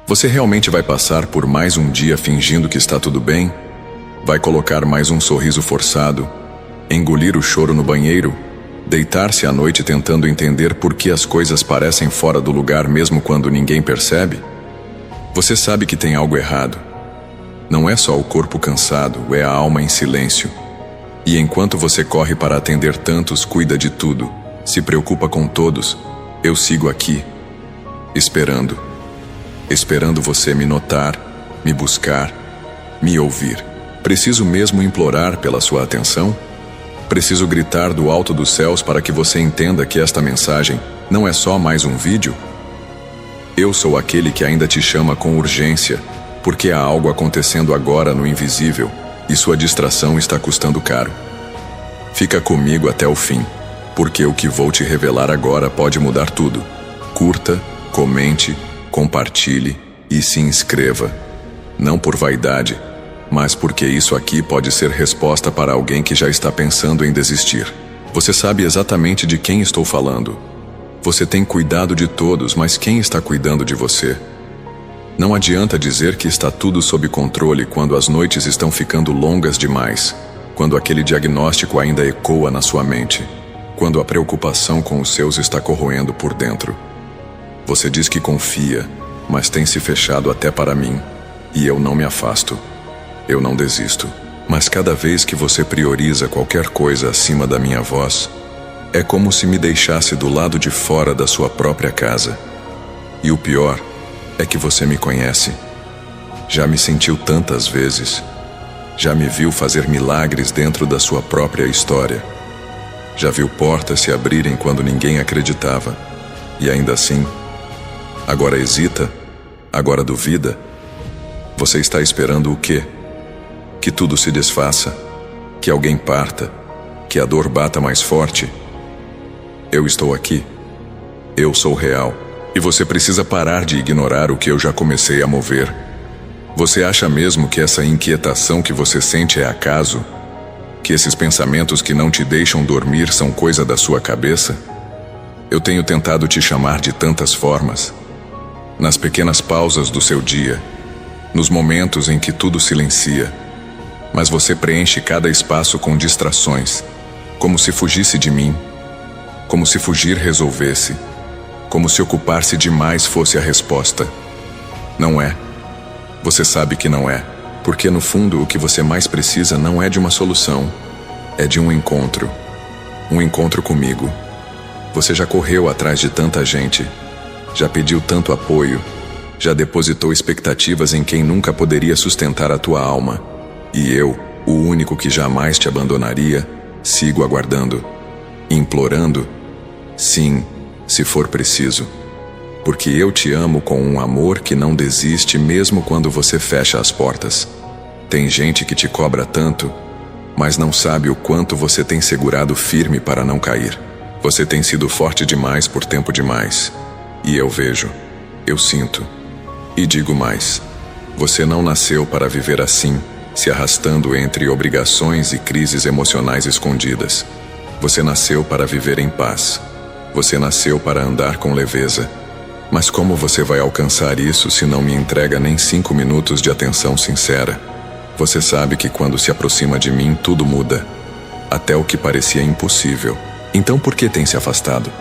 Você realmente vai passar por mais um dia fingindo que está tudo bem? Vai colocar mais um sorriso forçado? Engolir o choro no banheiro? Deitar-se à noite tentando entender por que as coisas parecem fora do lugar mesmo quando ninguém percebe? Você sabe que tem algo errado. Não é só o corpo cansado, é a alma em silêncio. E enquanto você corre para atender tantos, cuida de tudo, se preocupa com todos, eu sigo aqui, esperando. Esperando você me notar, me buscar, me ouvir. Preciso mesmo implorar pela sua atenção? Preciso gritar do alto dos céus para que você entenda que esta mensagem não é só mais um vídeo? Eu sou aquele que ainda te chama com urgência, porque há algo acontecendo agora no invisível e sua distração está custando caro. Fica comigo até o fim, porque o que vou te revelar agora pode mudar tudo. Curta, comente, compartilhe e se inscreva. Não por vaidade, mas porque isso aqui pode ser resposta para alguém que já está pensando em desistir. Você sabe exatamente de quem estou falando. Você tem cuidado de todos, mas quem está cuidando de você? Não adianta dizer que está tudo sob controle quando as noites estão ficando longas demais, quando aquele diagnóstico ainda ecoa na sua mente, quando a preocupação com os seus está corroendo por dentro. Você diz que confia, mas tem se fechado até para mim, e eu não me afasto. Eu não desisto. Mas cada vez que você prioriza qualquer coisa acima da minha voz, é como se me deixasse do lado de fora da sua própria casa. E o pior é que você me conhece. Já me sentiu tantas vezes. Já me viu fazer milagres dentro da sua própria história. Já viu portas se abrirem quando ninguém acreditava. E ainda assim, agora hesita? Agora duvida? Você está esperando o quê? Que tudo se desfaça? Que alguém parta? Que a dor bata mais forte? Eu estou aqui. Eu sou real. E você precisa parar de ignorar o que eu já comecei a mover. Você acha mesmo que essa inquietação que você sente é acaso? Que esses pensamentos que não te deixam dormir são coisa da sua cabeça? Eu tenho tentado te chamar de tantas formas. Nas pequenas pausas do seu dia, nos momentos em que tudo silencia, mas você preenche cada espaço com distrações, como se fugisse de mim, como se fugir resolvesse, como se ocupar-se demais fosse a resposta. Não é. Você sabe que não é, porque no fundo o que você mais precisa não é de uma solução, é de um encontro comigo. Você já correu atrás de tanta gente, já pediu tanto apoio, já depositou expectativas em quem nunca poderia sustentar a tua alma. E eu, o único que jamais te abandonaria, sigo aguardando, implorando, sim, se for preciso. Porque eu te amo com um amor que não desiste mesmo quando você fecha as portas. Tem gente que te cobra tanto, mas não sabe o quanto você tem segurado firme para não cair. Você tem sido forte demais por tempo demais. E eu vejo, eu sinto. E digo mais, você não nasceu para viver assim, se arrastando entre obrigações e crises emocionais escondidas. Você nasceu para viver em paz. Você nasceu para andar com leveza. Mas como você vai alcançar isso se não me entrega nem 5 minutos de atenção sincera? Você sabe que quando se aproxima de mim tudo muda, até o que parecia impossível. Então por que tem se afastado?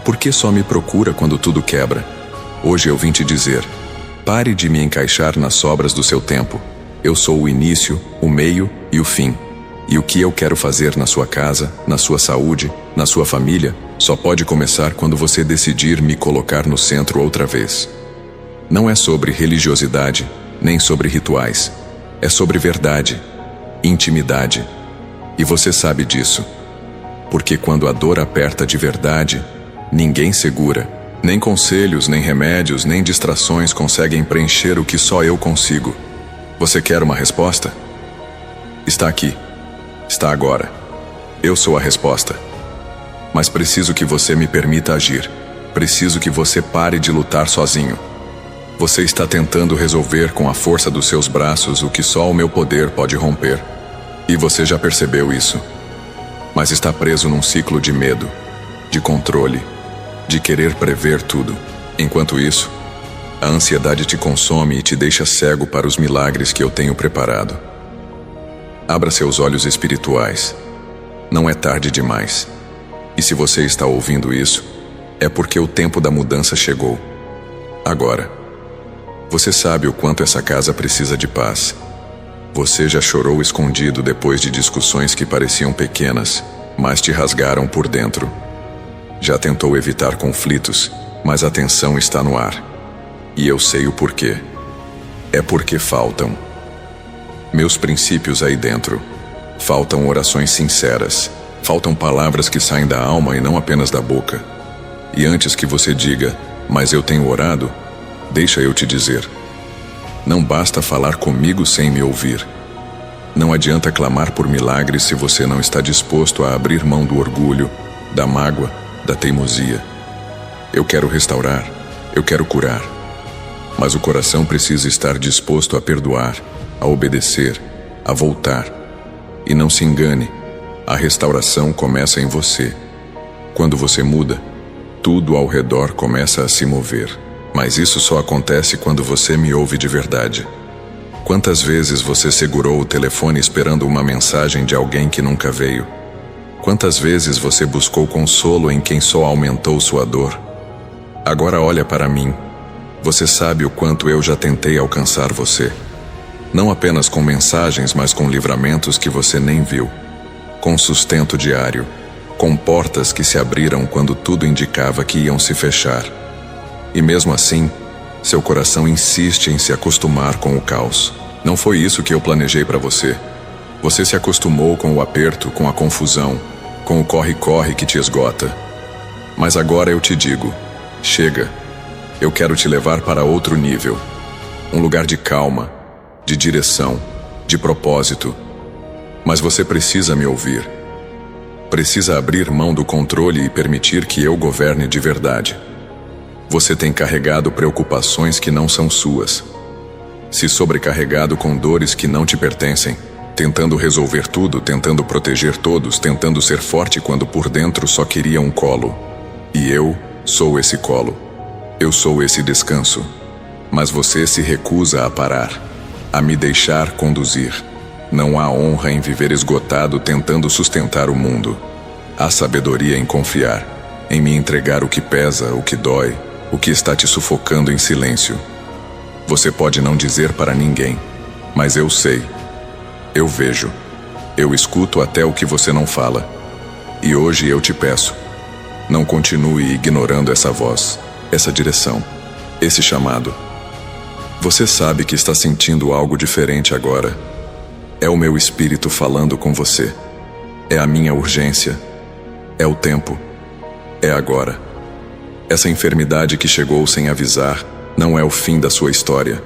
Por que só me procura quando tudo quebra? Hoje eu vim te dizer, pare de me encaixar nas sobras do seu tempo. Eu sou o início, o meio e o fim. E o que eu quero fazer na sua casa, na sua saúde, na sua família, só pode começar quando você decidir me colocar no centro outra vez. Não é sobre religiosidade, nem sobre rituais. É sobre verdade, intimidade. E você sabe disso. Porque quando a dor aperta de verdade, ninguém segura. Nem conselhos, nem remédios, nem distrações conseguem preencher o que só eu consigo. Você quer uma resposta? Está aqui. Está agora. Eu sou a resposta. Mas preciso que você me permita agir. Preciso que você pare de lutar sozinho. Você está tentando resolver com a força dos seus braços o que só o meu poder pode romper. E você já percebeu isso. Mas está preso num ciclo de medo, de controle, de querer prever tudo. Enquanto isso, A ansiedade te consome e te deixa cego para os milagres que eu tenho preparado. Abra seus olhos espirituais. Não é tarde demais. E se você está ouvindo isso, é porque o tempo da mudança chegou. Agora. Você sabe o quanto essa casa precisa de paz. Você já chorou escondido depois de discussões que pareciam pequenas, mas te rasgaram por dentro. Já tentou evitar conflitos, mas a tensão está no ar. E eu sei o porquê. É porque faltam meus princípios aí dentro. Faltam orações sinceras. Faltam palavras que saem da alma e não apenas da boca. E antes que você diga, mas eu tenho orado, deixa eu te dizer. Não basta falar comigo sem me ouvir. Não adianta clamar por milagres se você não está disposto a abrir mão do orgulho, da mágoa, da teimosia. Eu quero restaurar, eu quero curar. Mas o coração precisa estar disposto a perdoar, a obedecer, a voltar. E não se engane, a restauração começa em você. Quando você muda, tudo ao redor começa a se mover. Mas isso só acontece quando você me ouve de verdade. Quantas vezes você segurou o telefone esperando uma mensagem de alguém que nunca veio? Quantas vezes você buscou consolo em quem só aumentou sua dor? Agora olha para mim. Você sabe o quanto eu já tentei alcançar você. Não apenas com mensagens, mas com livramentos que você nem viu. Com sustento diário. Com portas que se abriram quando tudo indicava que iam se fechar. E mesmo assim, seu coração insiste em se acostumar com o caos. Não foi isso que eu planejei para você. Você se acostumou com o aperto, com a confusão, com o corre-corre que te esgota. Mas agora eu te digo, chega. Eu quero te levar para outro nível. Um lugar de calma, de direção, de propósito. Mas você precisa me ouvir. Precisa abrir mão do controle e permitir que eu governe de verdade. Você tem carregado preocupações que não são suas. Se sobrecarregado com dores que não te pertencem, tentando resolver tudo, tentando proteger todos, tentando ser forte quando por dentro só queria um colo. E eu sou esse colo. Eu sou esse descanso. Mas você se recusa a parar, a me deixar conduzir. Não há honra em viver esgotado tentando sustentar o mundo. Há sabedoria em confiar, em me entregar o que pesa, o que dói, o que está te sufocando em silêncio. Você pode não dizer para ninguém, mas eu sei. Eu vejo. Eu escuto até o que você não fala. E hoje eu te peço, não continue ignorando essa voz, essa direção, esse chamado. Você sabe que está sentindo algo diferente agora. É o meu espírito falando com você. É a minha urgência. É o tempo. É agora. Essa enfermidade que chegou sem avisar não é o fim da sua história.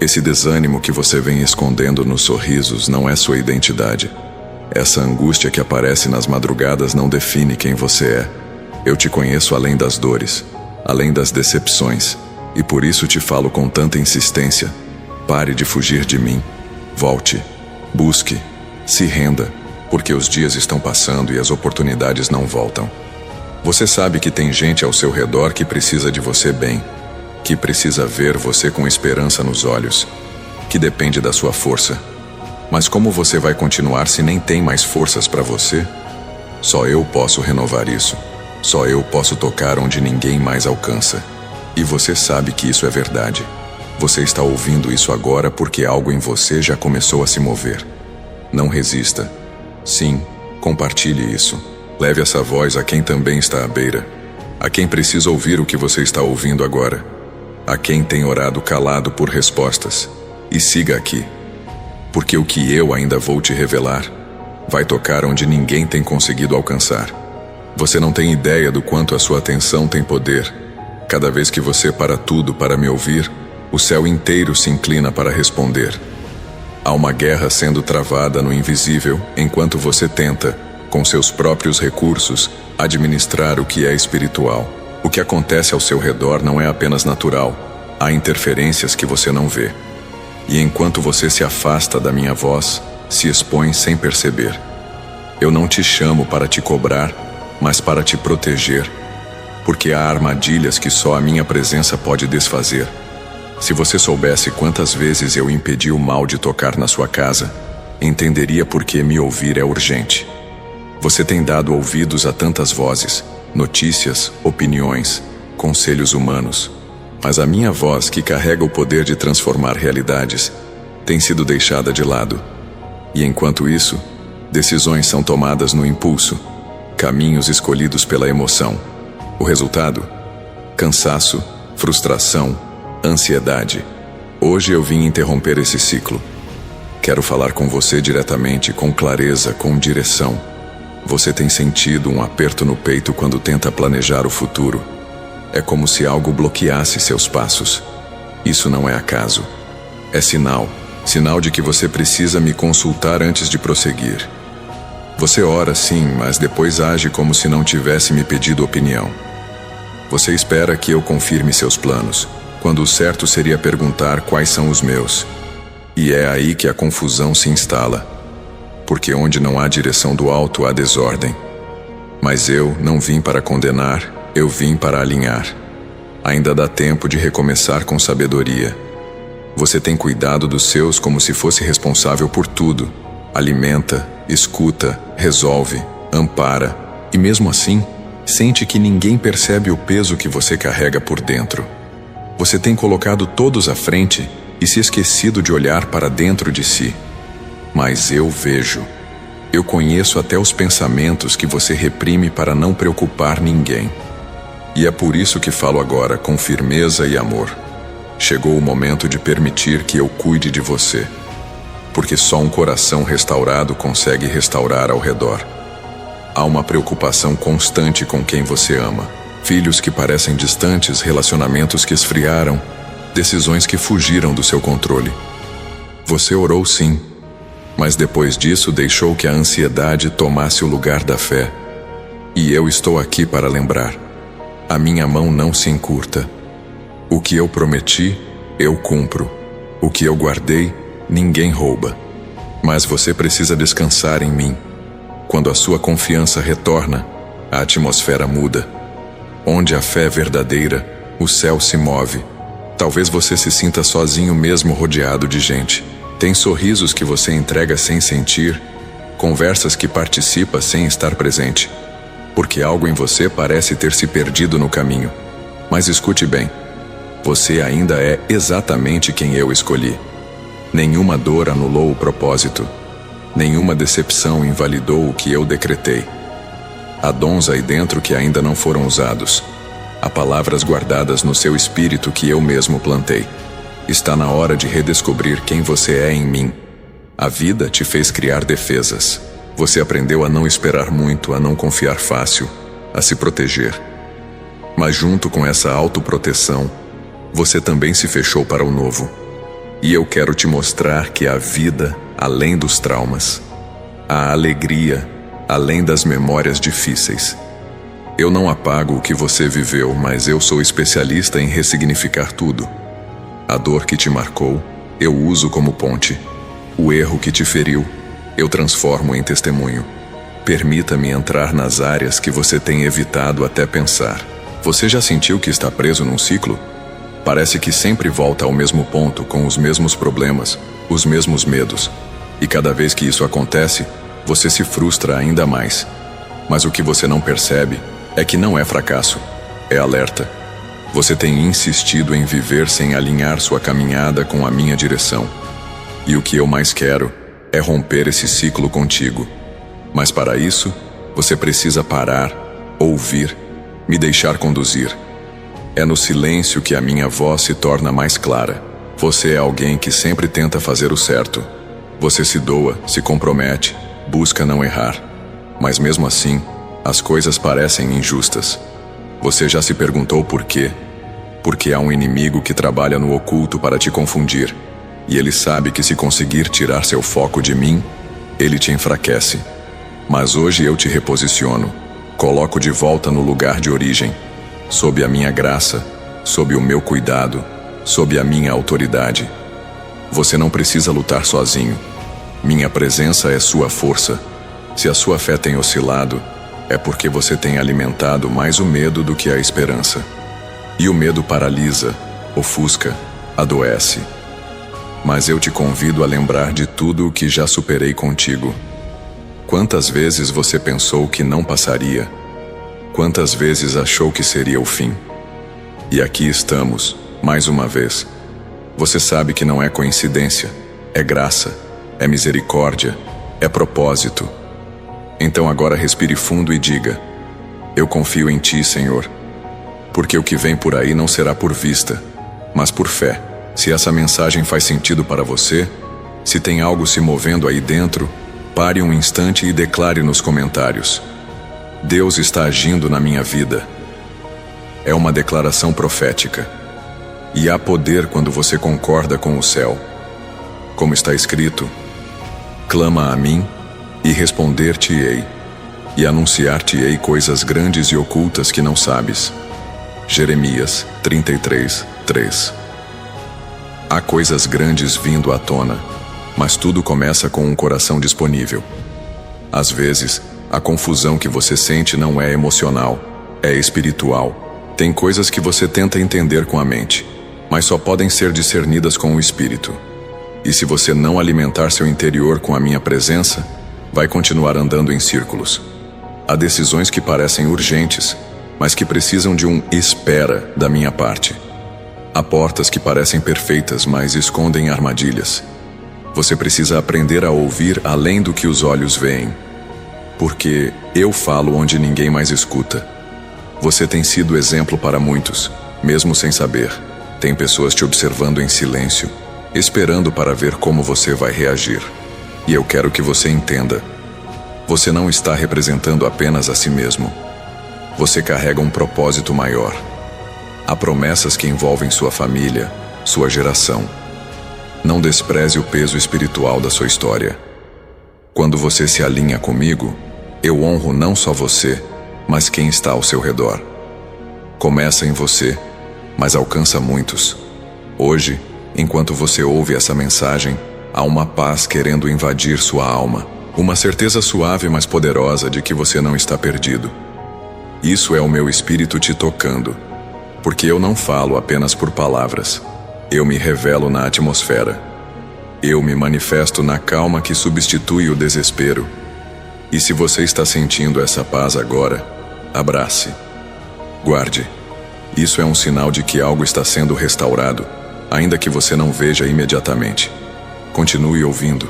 Esse desânimo que você vem escondendo nos sorrisos não é sua identidade. Essa angústia que aparece nas madrugadas não define quem você é. Eu te conheço além das dores, além das decepções, e por isso te falo com tanta insistência. Pare de fugir de mim. Volte. Busque. Se renda, porque os dias estão passando e as oportunidades não voltam. Você sabe que tem gente ao seu redor que precisa de você bem, que precisa ver você com esperança nos olhos, que depende da sua força. Mas como você vai continuar se nem tem mais forças para você? Só eu posso renovar isso. Só eu posso tocar onde ninguém mais alcança. E você sabe que isso é verdade. Você está ouvindo isso agora porque algo em você já começou a se mover. Não resista. Sim, compartilhe isso. Leve essa voz a quem também está à beira. A quem precisa ouvir o que você está ouvindo agora. A quem tem orado calado por respostas. E siga aqui. Porque o que eu ainda vou te revelar vai tocar onde ninguém tem conseguido alcançar. Você não tem ideia do quanto a sua atenção tem poder. Cada vez que você para tudo para me ouvir, o céu inteiro se inclina para responder. Há uma guerra sendo travada no invisível enquanto você tenta, com seus próprios recursos, administrar o que é espiritual. O que acontece ao seu redor não é apenas natural. Há interferências que você não vê. E enquanto você se afasta da minha voz, se expõe sem perceber. Eu não te chamo para te cobrar, mas para te proteger. Porque há armadilhas que só a minha presença pode desfazer. Se você soubesse quantas vezes eu impedi o mal de tocar na sua casa, entenderia por que me ouvir é urgente. Você tem dado ouvidos a tantas vozes, notícias, opiniões, conselhos humanos, mas a minha voz, que carrega o poder de transformar realidades, tem sido deixada de lado. E enquanto isso, decisões são tomadas no impulso, caminhos escolhidos pela emoção. O resultado? Cansaço, frustração, ansiedade. Hoje eu vim interromper esse ciclo. Quero falar com você diretamente, com clareza, com direção. Você tem sentido um aperto no peito quando tenta planejar o futuro. É como se algo bloqueasse seus passos. Isso não é acaso. É sinal de que você precisa me consultar antes de prosseguir. Você ora sim, mas depois age como se não tivesse me pedido opinião. Você espera que eu confirme seus planos, quando o certo seria perguntar quais são os meus. E é aí que a confusão se instala. Porque onde não há direção do alto, há desordem. Mas eu não vim para condenar, eu vim para alinhar. Ainda dá tempo de recomeçar com sabedoria. Você tem cuidado dos seus como se fosse responsável por tudo. Alimenta, escuta, resolve, ampara. E mesmo assim, sente que ninguém percebe o peso que você carrega por dentro. Você tem colocado todos à frente e se esquecido de olhar para dentro de si. Mas eu vejo. Eu conheço até os pensamentos que você reprime para não preocupar ninguém. E é por isso que falo agora com firmeza e amor. Chegou o momento de permitir que eu cuide de você. Porque só um coração restaurado consegue restaurar ao redor. Há uma preocupação constante com quem você ama. Filhos que parecem distantes, relacionamentos que esfriaram, decisões que fugiram do seu controle. Você orou sim, mas depois disso deixou que a ansiedade tomasse o lugar da fé. E eu estou aqui para lembrar. A minha mão não se encurta. O que eu prometi, eu cumpro. O que eu guardei, ninguém rouba. Mas você precisa descansar em mim. Quando a sua confiança retorna, a atmosfera muda. Onde a fé é verdadeira, o céu se move. Talvez você se sinta sozinho mesmo rodeado de gente. Tem sorrisos que você entrega sem sentir, conversas que participa sem estar presente. Porque algo em você parece ter se perdido no caminho. Mas escute bem, você ainda é exatamente quem eu escolhi. Nenhuma dor anulou o propósito. Nenhuma decepção invalidou o que eu decretei. Há dons aí dentro que ainda não foram usados. Há palavras guardadas no seu espírito que eu mesmo plantei. Está na hora de redescobrir quem você é em mim. A vida te fez criar defesas. Você aprendeu a não esperar muito, a não confiar fácil, a se proteger. Mas junto com essa autoproteção, você também se fechou para o novo. E eu quero te mostrar que há vida além dos traumas. Há alegria além das memórias difíceis. Eu não apago o que você viveu, mas eu sou especialista em ressignificar tudo. A dor que te marcou, eu uso como ponte. O erro que te feriu, eu transformo em testemunho. Permita-me entrar nas áreas que você tem evitado até pensar. Você já sentiu que está preso num ciclo? Parece que sempre volta ao mesmo ponto, com os mesmos problemas, os mesmos medos. E cada vez que isso acontece, você se frustra ainda mais. Mas o que você não percebe é que não é fracasso, é alerta. Você tem insistido em viver sem alinhar sua caminhada com a minha direção. E o que eu mais quero é romper esse ciclo contigo. Mas para isso, você precisa parar, ouvir, me deixar conduzir. É no silêncio que a minha voz se torna mais clara. Você é alguém que sempre tenta fazer o certo. Você se doa, se compromete, busca não errar. Mas mesmo assim, as coisas parecem injustas. Você já se perguntou por quê? Porque há um inimigo que trabalha no oculto para te confundir. E ele sabe que se conseguir tirar seu foco de mim, ele te enfraquece. Mas hoje eu te reposiciono. Coloco de volta no lugar de origem. Sob a minha graça, sob o meu cuidado, sob a minha autoridade. Você não precisa lutar sozinho. Minha presença é sua força. Se a sua fé tem oscilado, é porque você tem alimentado mais o medo do que a esperança. E o medo paralisa, ofusca, adoece. Mas eu te convido a lembrar de tudo o que já superei contigo. Quantas vezes você pensou que não passaria? Quantas vezes achou que seria o fim? E aqui estamos, mais uma vez. Você sabe que não é coincidência, é graça, é misericórdia, é propósito. Então agora respire fundo e diga: eu confio em ti, Senhor. Porque o que vem por aí não será por vista, mas por fé. Se essa mensagem faz sentido para você, se tem algo se movendo aí dentro, pare um instante e declare nos comentários: Deus está agindo na minha vida. É uma declaração profética. E há poder quando você concorda com o céu. Como está escrito: clama a mim, e responder-te-ei, e anunciar-te-ei coisas grandes e ocultas que não sabes. Jeremias 33, 3. Há coisas grandes vindo à tona, mas tudo começa com um coração disponível. Às vezes, a confusão que você sente não é emocional, é espiritual. Tem coisas que você tenta entender com a mente, mas só podem ser discernidas com o espírito. E se você não alimentar seu interior com a minha presença, vai continuar andando em círculos. Há decisões que parecem urgentes, mas que precisam de um espera da minha parte. Há portas que parecem perfeitas, mas escondem armadilhas. Você precisa aprender a ouvir além do que os olhos veem. Porque eu falo onde ninguém mais escuta. Você tem sido exemplo para muitos, mesmo sem saber. Tem pessoas te observando em silêncio, esperando para ver como você vai reagir. E eu quero que você entenda: você não está representando apenas a si mesmo. Você carrega um propósito maior. Há promessas que envolvem sua família, sua geração. Não despreze o peso espiritual da sua história. Quando você se alinha comigo, eu honro não só você, mas quem está ao seu redor. Começa em você, mas alcança muitos. Hoje, enquanto você ouve essa mensagem, há uma paz querendo invadir sua alma. Uma certeza suave mas poderosa de que você não está perdido. Isso é o meu espírito te tocando. Porque eu não falo apenas por palavras. Eu me revelo na atmosfera. Eu me manifesto na calma que substitui o desespero. E se você está sentindo essa paz agora, abrace. Guarde. Isso é um sinal de que algo está sendo restaurado, ainda que você não veja imediatamente. Continue ouvindo.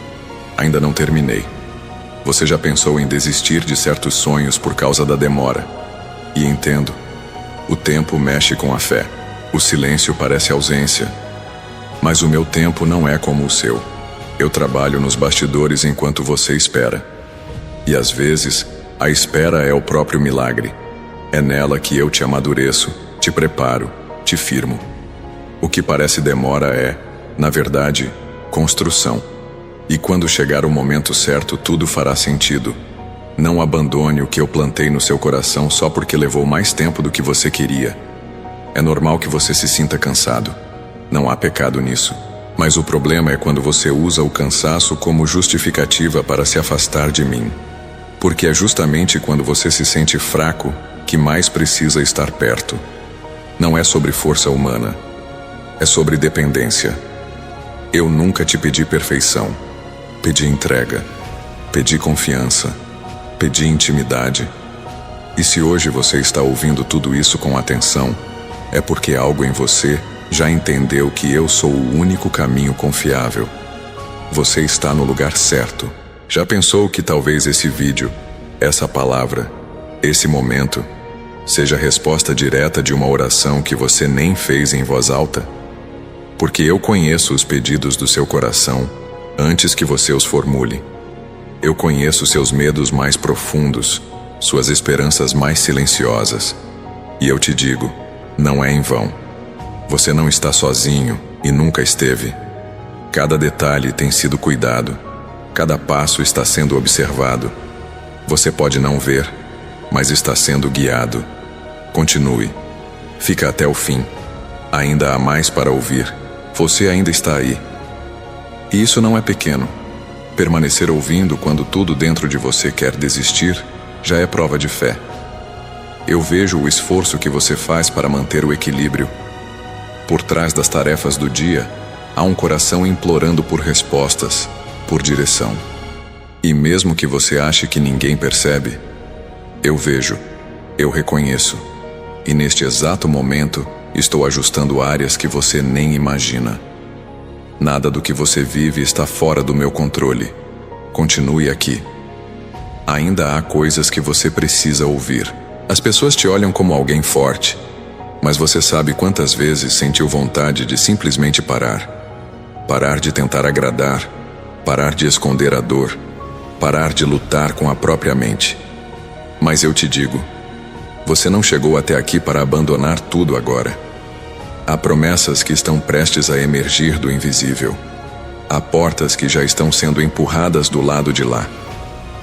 Ainda não terminei. Você já pensou em desistir de certos sonhos por causa da demora? E entendo. O tempo mexe com a fé. O silêncio parece ausência. Mas o meu tempo não é como o seu. Eu trabalho nos bastidores enquanto você espera. E às vezes, a espera é o próprio milagre. É nela que eu te amadureço, te preparo, te firmo. O que parece demora é, na verdade, construção. E quando chegar o momento certo, tudo fará sentido. Não abandone o que eu plantei no seu coração só porque levou mais tempo do que você queria. É normal que você se sinta cansado. Não há pecado nisso. Mas o problema é quando você usa o cansaço como justificativa para se afastar de mim. Porque é justamente quando você se sente fraco que mais precisa estar perto. Não é sobre força humana. É sobre dependência. Eu nunca te pedi perfeição. Pedi entrega. Pedi confiança. Pedi intimidade. E se hoje você está ouvindo tudo isso com atenção, é porque algo em você já entendeu que eu sou o único caminho confiável. Você está no lugar certo. Já pensou que talvez esse vídeo, essa palavra, esse momento, seja a resposta direta de uma oração que você nem fez em voz alta? Porque eu conheço os pedidos do seu coração antes que você os formule. Eu conheço seus medos mais profundos, suas esperanças mais silenciosas. E eu te digo, não é em vão. Você não está sozinho e nunca esteve. Cada detalhe tem sido cuidado. Cada passo está sendo observado. Você pode não ver, mas está sendo guiado. Continue. Fica até o fim. Ainda há mais para ouvir. Você ainda está aí. E isso não é pequeno. Permanecer ouvindo quando tudo dentro de você quer desistir já é prova de fé. Eu vejo o esforço que você faz para manter o equilíbrio. por trás das tarefas do dia, há um coração implorando por respostas, por direção. E mesmo que você ache que ninguém percebe, eu vejo, eu reconheço. E neste exato momento, estou ajustando áreas que você nem imagina. Nada do que você vive está fora do meu controle. Continue aqui. Ainda há coisas que você precisa ouvir. As pessoas te olham como alguém forte, mas você sabe quantas vezes sentiu vontade de simplesmente parar. Parar de tentar agradar, parar de esconder a dor, parar de lutar com a própria mente. Mas eu te digo, você não chegou até aqui para abandonar tudo agora. Há promessas que estão prestes a emergir do invisível. Há portas que já estão sendo empurradas do lado de lá.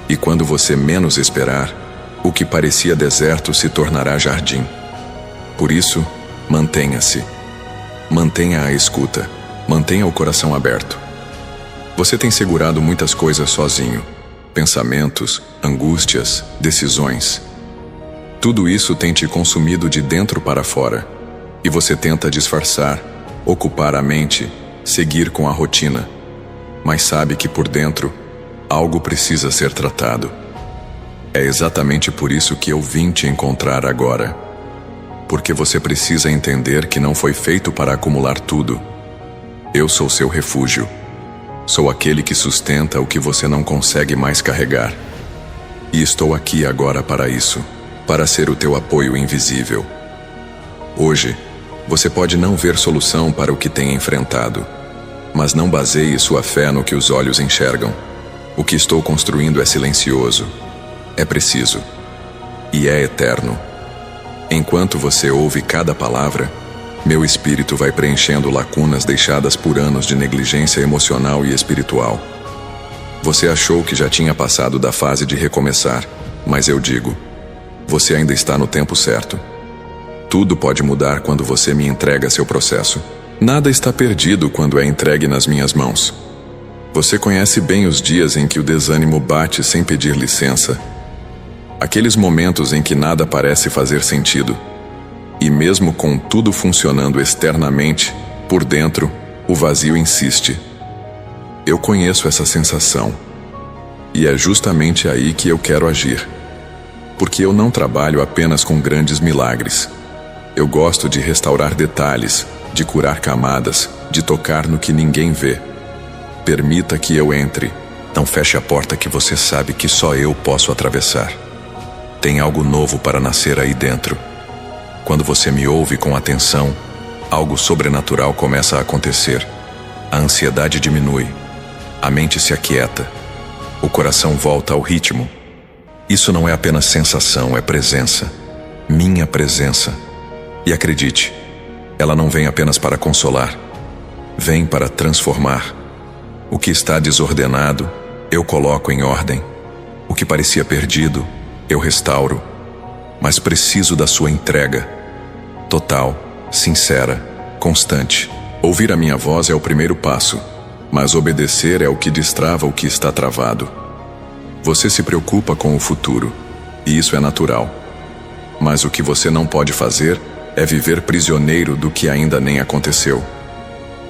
E quando você menos esperar, o que parecia deserto se tornará jardim. Por isso, mantenha-se. Mantenha a escuta. Mantenha o coração aberto. Você tem segurado muitas coisas sozinho. Pensamentos, angústias, decisões. Tudo isso tem te consumido de dentro para fora. E você tenta disfarçar, ocupar a mente, seguir com a rotina. Mas sabe que por dentro, algo precisa ser tratado. É exatamente por isso que eu vim te encontrar agora. Porque você precisa entender que não foi feito para acumular tudo. Eu sou seu refúgio. Sou aquele que sustenta o que você não consegue mais carregar. E estou aqui agora para isso, para ser o teu apoio invisível. Hoje, você pode não ver solução para o que tem enfrentado, mas não baseie sua fé no que os olhos enxergam. O que estou construindo é silencioso, é preciso e é eterno. Enquanto você ouve cada palavra, meu espírito vai preenchendo lacunas deixadas por anos de negligência emocional e espiritual. Você achou que já tinha passado da fase de recomeçar, mas eu digo, você ainda está no tempo certo. Tudo pode mudar quando você me entrega seu processo. Nada está perdido quando é entregue nas minhas mãos. Você conhece bem os dias em que o desânimo bate sem pedir licença. Aqueles momentos em que nada parece fazer sentido. E mesmo com tudo funcionando externamente, por dentro, o vazio insiste. Eu conheço essa sensação. E é justamente aí que eu quero agir. Porque eu não trabalho apenas com grandes milagres. Eu gosto de restaurar detalhes, de curar camadas, de tocar no que ninguém vê. Permita que eu entre. Não feche a porta que você sabe que só eu posso atravessar. Tem algo novo para nascer aí dentro. Quando você me ouve com atenção, algo sobrenatural começa a acontecer. A ansiedade diminui. A mente se aquieta. O coração volta ao ritmo. Isso não é apenas sensação, é presença. Minha presença. E acredite, ela não vem apenas para consolar. Vem para transformar. O que está desordenado, eu coloco em ordem. O que parecia perdido, eu restauro. Mas preciso da sua entrega. Total, sincera, constante. Ouvir a minha voz é o primeiro passo, mas obedecer é o que destrava o que está travado. Você se preocupa com o futuro, e isso é natural. Mas o que você não pode fazer é viver prisioneiro do que ainda nem aconteceu.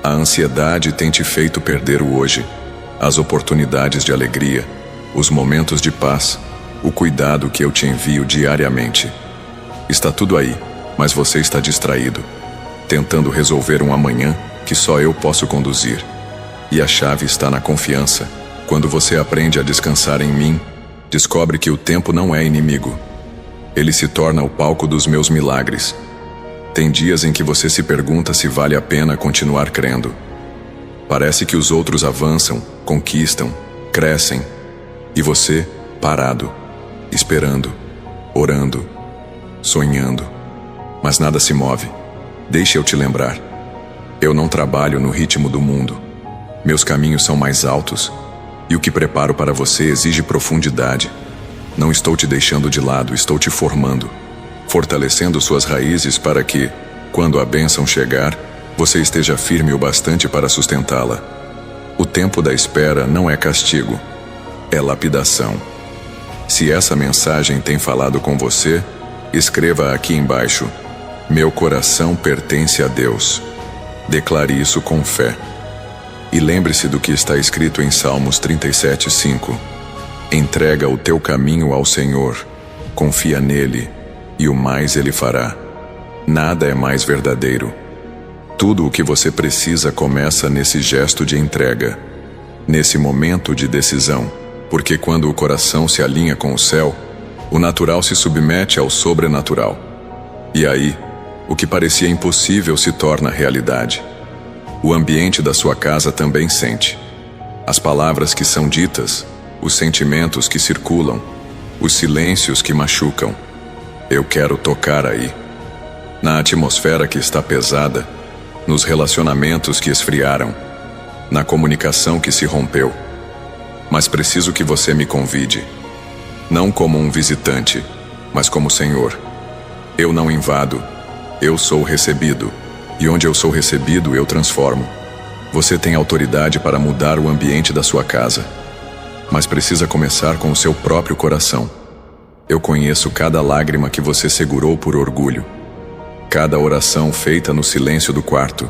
A ansiedade tem te feito perder o hoje, as oportunidades de alegria, os momentos de paz, o cuidado que eu te envio diariamente. Está tudo aí, mas você está distraído, tentando resolver um amanhã que só eu posso conduzir. E a chave está na confiança. Quando você aprende a descansar em mim, descobre que o tempo não é inimigo. Ele se torna o palco dos meus milagres. Tem dias em que você se pergunta se vale a pena continuar crendo. Parece que os outros avançam, conquistam, crescem. E você, parado, esperando, orando, sonhando. Mas nada se move. Deixe eu te lembrar. Eu não trabalho no ritmo do mundo. Meus caminhos são mais altos. E o que preparo para você exige profundidade. Não estou te deixando de lado, estou te formando. Fortalecendo suas raízes para que, quando a bênção chegar, você esteja firme o bastante para sustentá-la. O tempo da espera não é castigo, é lapidação. Se essa mensagem tem falado com você, escreva aqui embaixo: meu coração pertence a Deus. Declare isso com fé. E lembre-se do que está escrito em Salmos 37:5. Entrega o teu caminho ao Senhor, confia nele, e o mais ele fará. Nada é mais verdadeiro. Tudo o que você precisa começa nesse gesto de entrega, nesse momento de decisão, porque quando o coração se alinha com o céu, o natural se submete ao sobrenatural. E aí, o que parecia impossível se torna realidade. O ambiente da sua casa também sente. As palavras que são ditas, os sentimentos que circulam, os silêncios que machucam. Eu quero tocar aí. Na atmosfera que está pesada, nos relacionamentos que esfriaram, na comunicação que se rompeu. Mas preciso que você me convide. Não como um visitante, mas como Senhor. Eu não invado, eu sou recebido. E onde eu sou recebido, eu transformo. Você tem autoridade para mudar o ambiente da sua casa. Mas precisa começar com o seu próprio coração. Eu conheço cada lágrima que você segurou por orgulho. Cada oração feita no silêncio do quarto.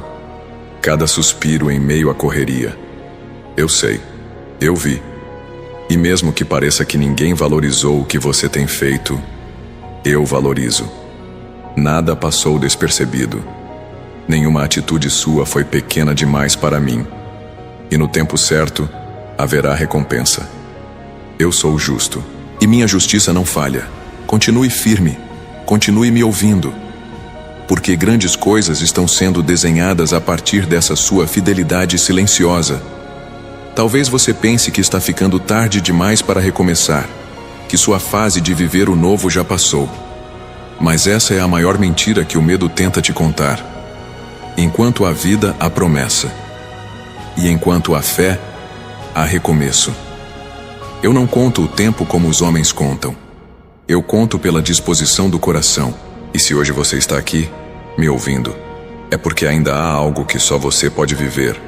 Cada suspiro em meio à correria. Eu sei, eu vi. E mesmo que pareça que ninguém valorizou o que você tem feito, eu valorizo. Nada passou despercebido. Nenhuma atitude sua foi pequena demais para mim. E no tempo certo, haverá recompensa. Eu sou justo, e minha justiça não falha. Continue firme, continue me ouvindo. Porque grandes coisas estão sendo desenhadas a partir dessa sua fidelidade silenciosa. Talvez você pense que está ficando tarde demais para recomeçar, que sua fase de viver o novo já passou. Mas essa é a maior mentira que o medo tenta te contar. Enquanto há vida, há promessa. E enquanto há fé, há recomeço. Eu não conto o tempo como os homens contam. Eu conto pela disposição do coração. E se hoje você está aqui, me ouvindo, é porque ainda há algo que só você pode viver,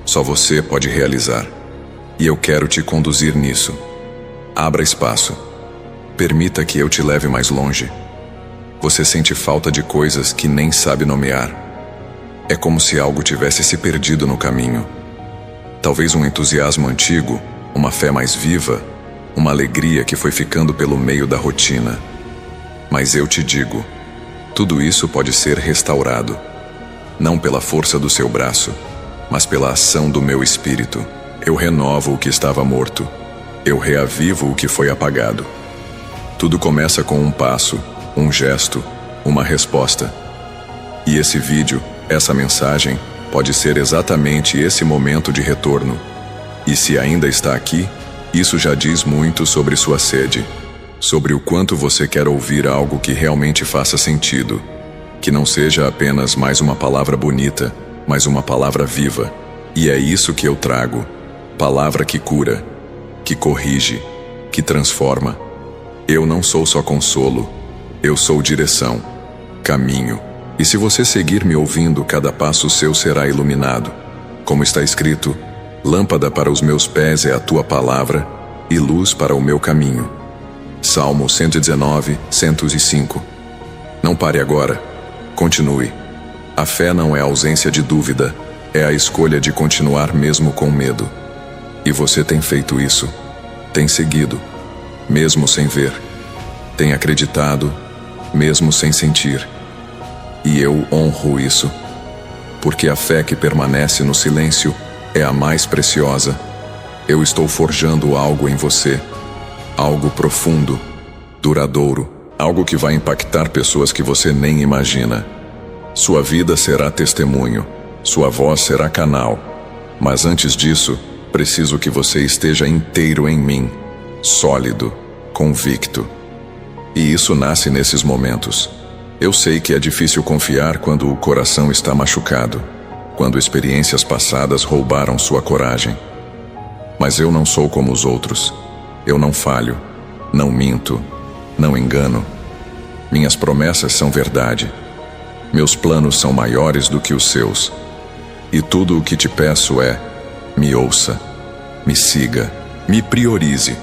só você pode realizar. E eu quero te conduzir nisso. Abra espaço. Permita que eu te leve mais longe. Você sente falta de coisas que nem sabe nomear. É como se algo tivesse se perdido no caminho. Talvez um entusiasmo antigo, uma fé mais viva, uma alegria que foi ficando pelo meio da rotina. Mas eu te digo, tudo isso pode ser restaurado, não pela força do seu braço, mas pela ação do meu espírito. Eu renovo o que estava morto, eu reavivo o que foi apagado. Tudo começa com um passo, um gesto, uma resposta. E esse vídeo, essa mensagem, pode ser exatamente esse momento de retorno. E se ainda está aqui, isso já diz muito sobre sua sede, sobre o quanto você quer ouvir algo que realmente faça sentido, que não seja apenas mais uma palavra bonita, mas uma palavra viva. E é isso que eu trago, palavra que cura, que corrige, que transforma. Eu não sou só consolo, eu sou direção, caminho. E se você seguir me ouvindo, cada passo seu será iluminado. Como está escrito, lâmpada para os meus pés é a tua palavra e luz para o meu caminho. Salmo 119, 105. Não pare agora, continue. A fé não é ausência de dúvida, é a escolha de continuar mesmo com medo. E você tem feito isso, tem seguido, mesmo sem ver, tem acreditado, mesmo sem sentir. E eu honro isso, porque a fé que permanece no silêncio é a mais preciosa. Eu estou forjando algo em você, algo profundo, duradouro, algo que vai impactar pessoas que você nem imagina. Sua vida será testemunho, sua voz será canal, mas antes disso, preciso que você esteja inteiro em mim, sólido, convicto. E isso nasce nesses momentos. Eu sei que é difícil confiar quando o coração está machucado, quando experiências passadas roubaram sua coragem. Mas eu não sou como os outros. Eu não falho, não minto, não engano. Minhas promessas são verdade. Meus planos são maiores do que os seus. E tudo o que te peço é: me ouça, me siga, me priorize.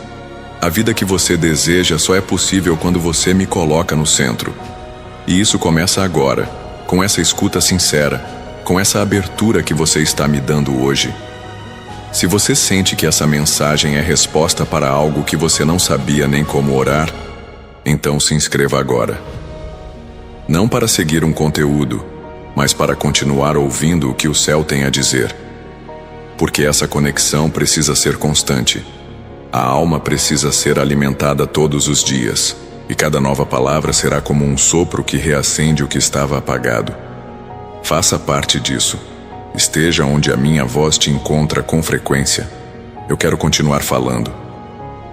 A vida que você deseja só é possível quando você me coloca no centro. E isso começa agora, com essa escuta sincera, com essa abertura que você está me dando hoje. Se você sente que essa mensagem é resposta para algo que você não sabia nem como orar, então se inscreva agora. Não para seguir um conteúdo, mas para continuar ouvindo o que o céu tem a dizer. Porque essa conexão precisa ser constante. A alma precisa ser alimentada todos os dias, e cada nova palavra será como um sopro que reacende o que estava apagado. Faça parte disso. Esteja onde a minha voz te encontra com frequência. Eu quero continuar falando.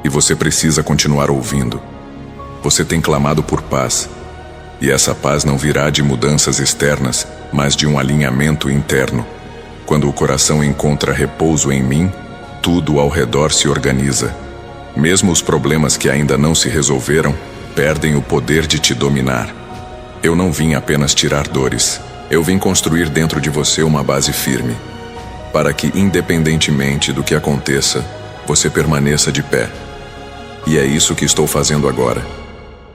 E você precisa continuar ouvindo. Você tem clamado por paz. E essa paz não virá de mudanças externas, mas de um alinhamento interno. Quando o coração encontra repouso em mim, tudo ao redor se organiza. Mesmo os problemas que ainda não se resolveram, perdem o poder de te dominar. Eu não vim apenas tirar dores. Eu vim construir dentro de você uma base firme, para que, independentemente do que aconteça, você permaneça de pé. E é isso que estou fazendo agora,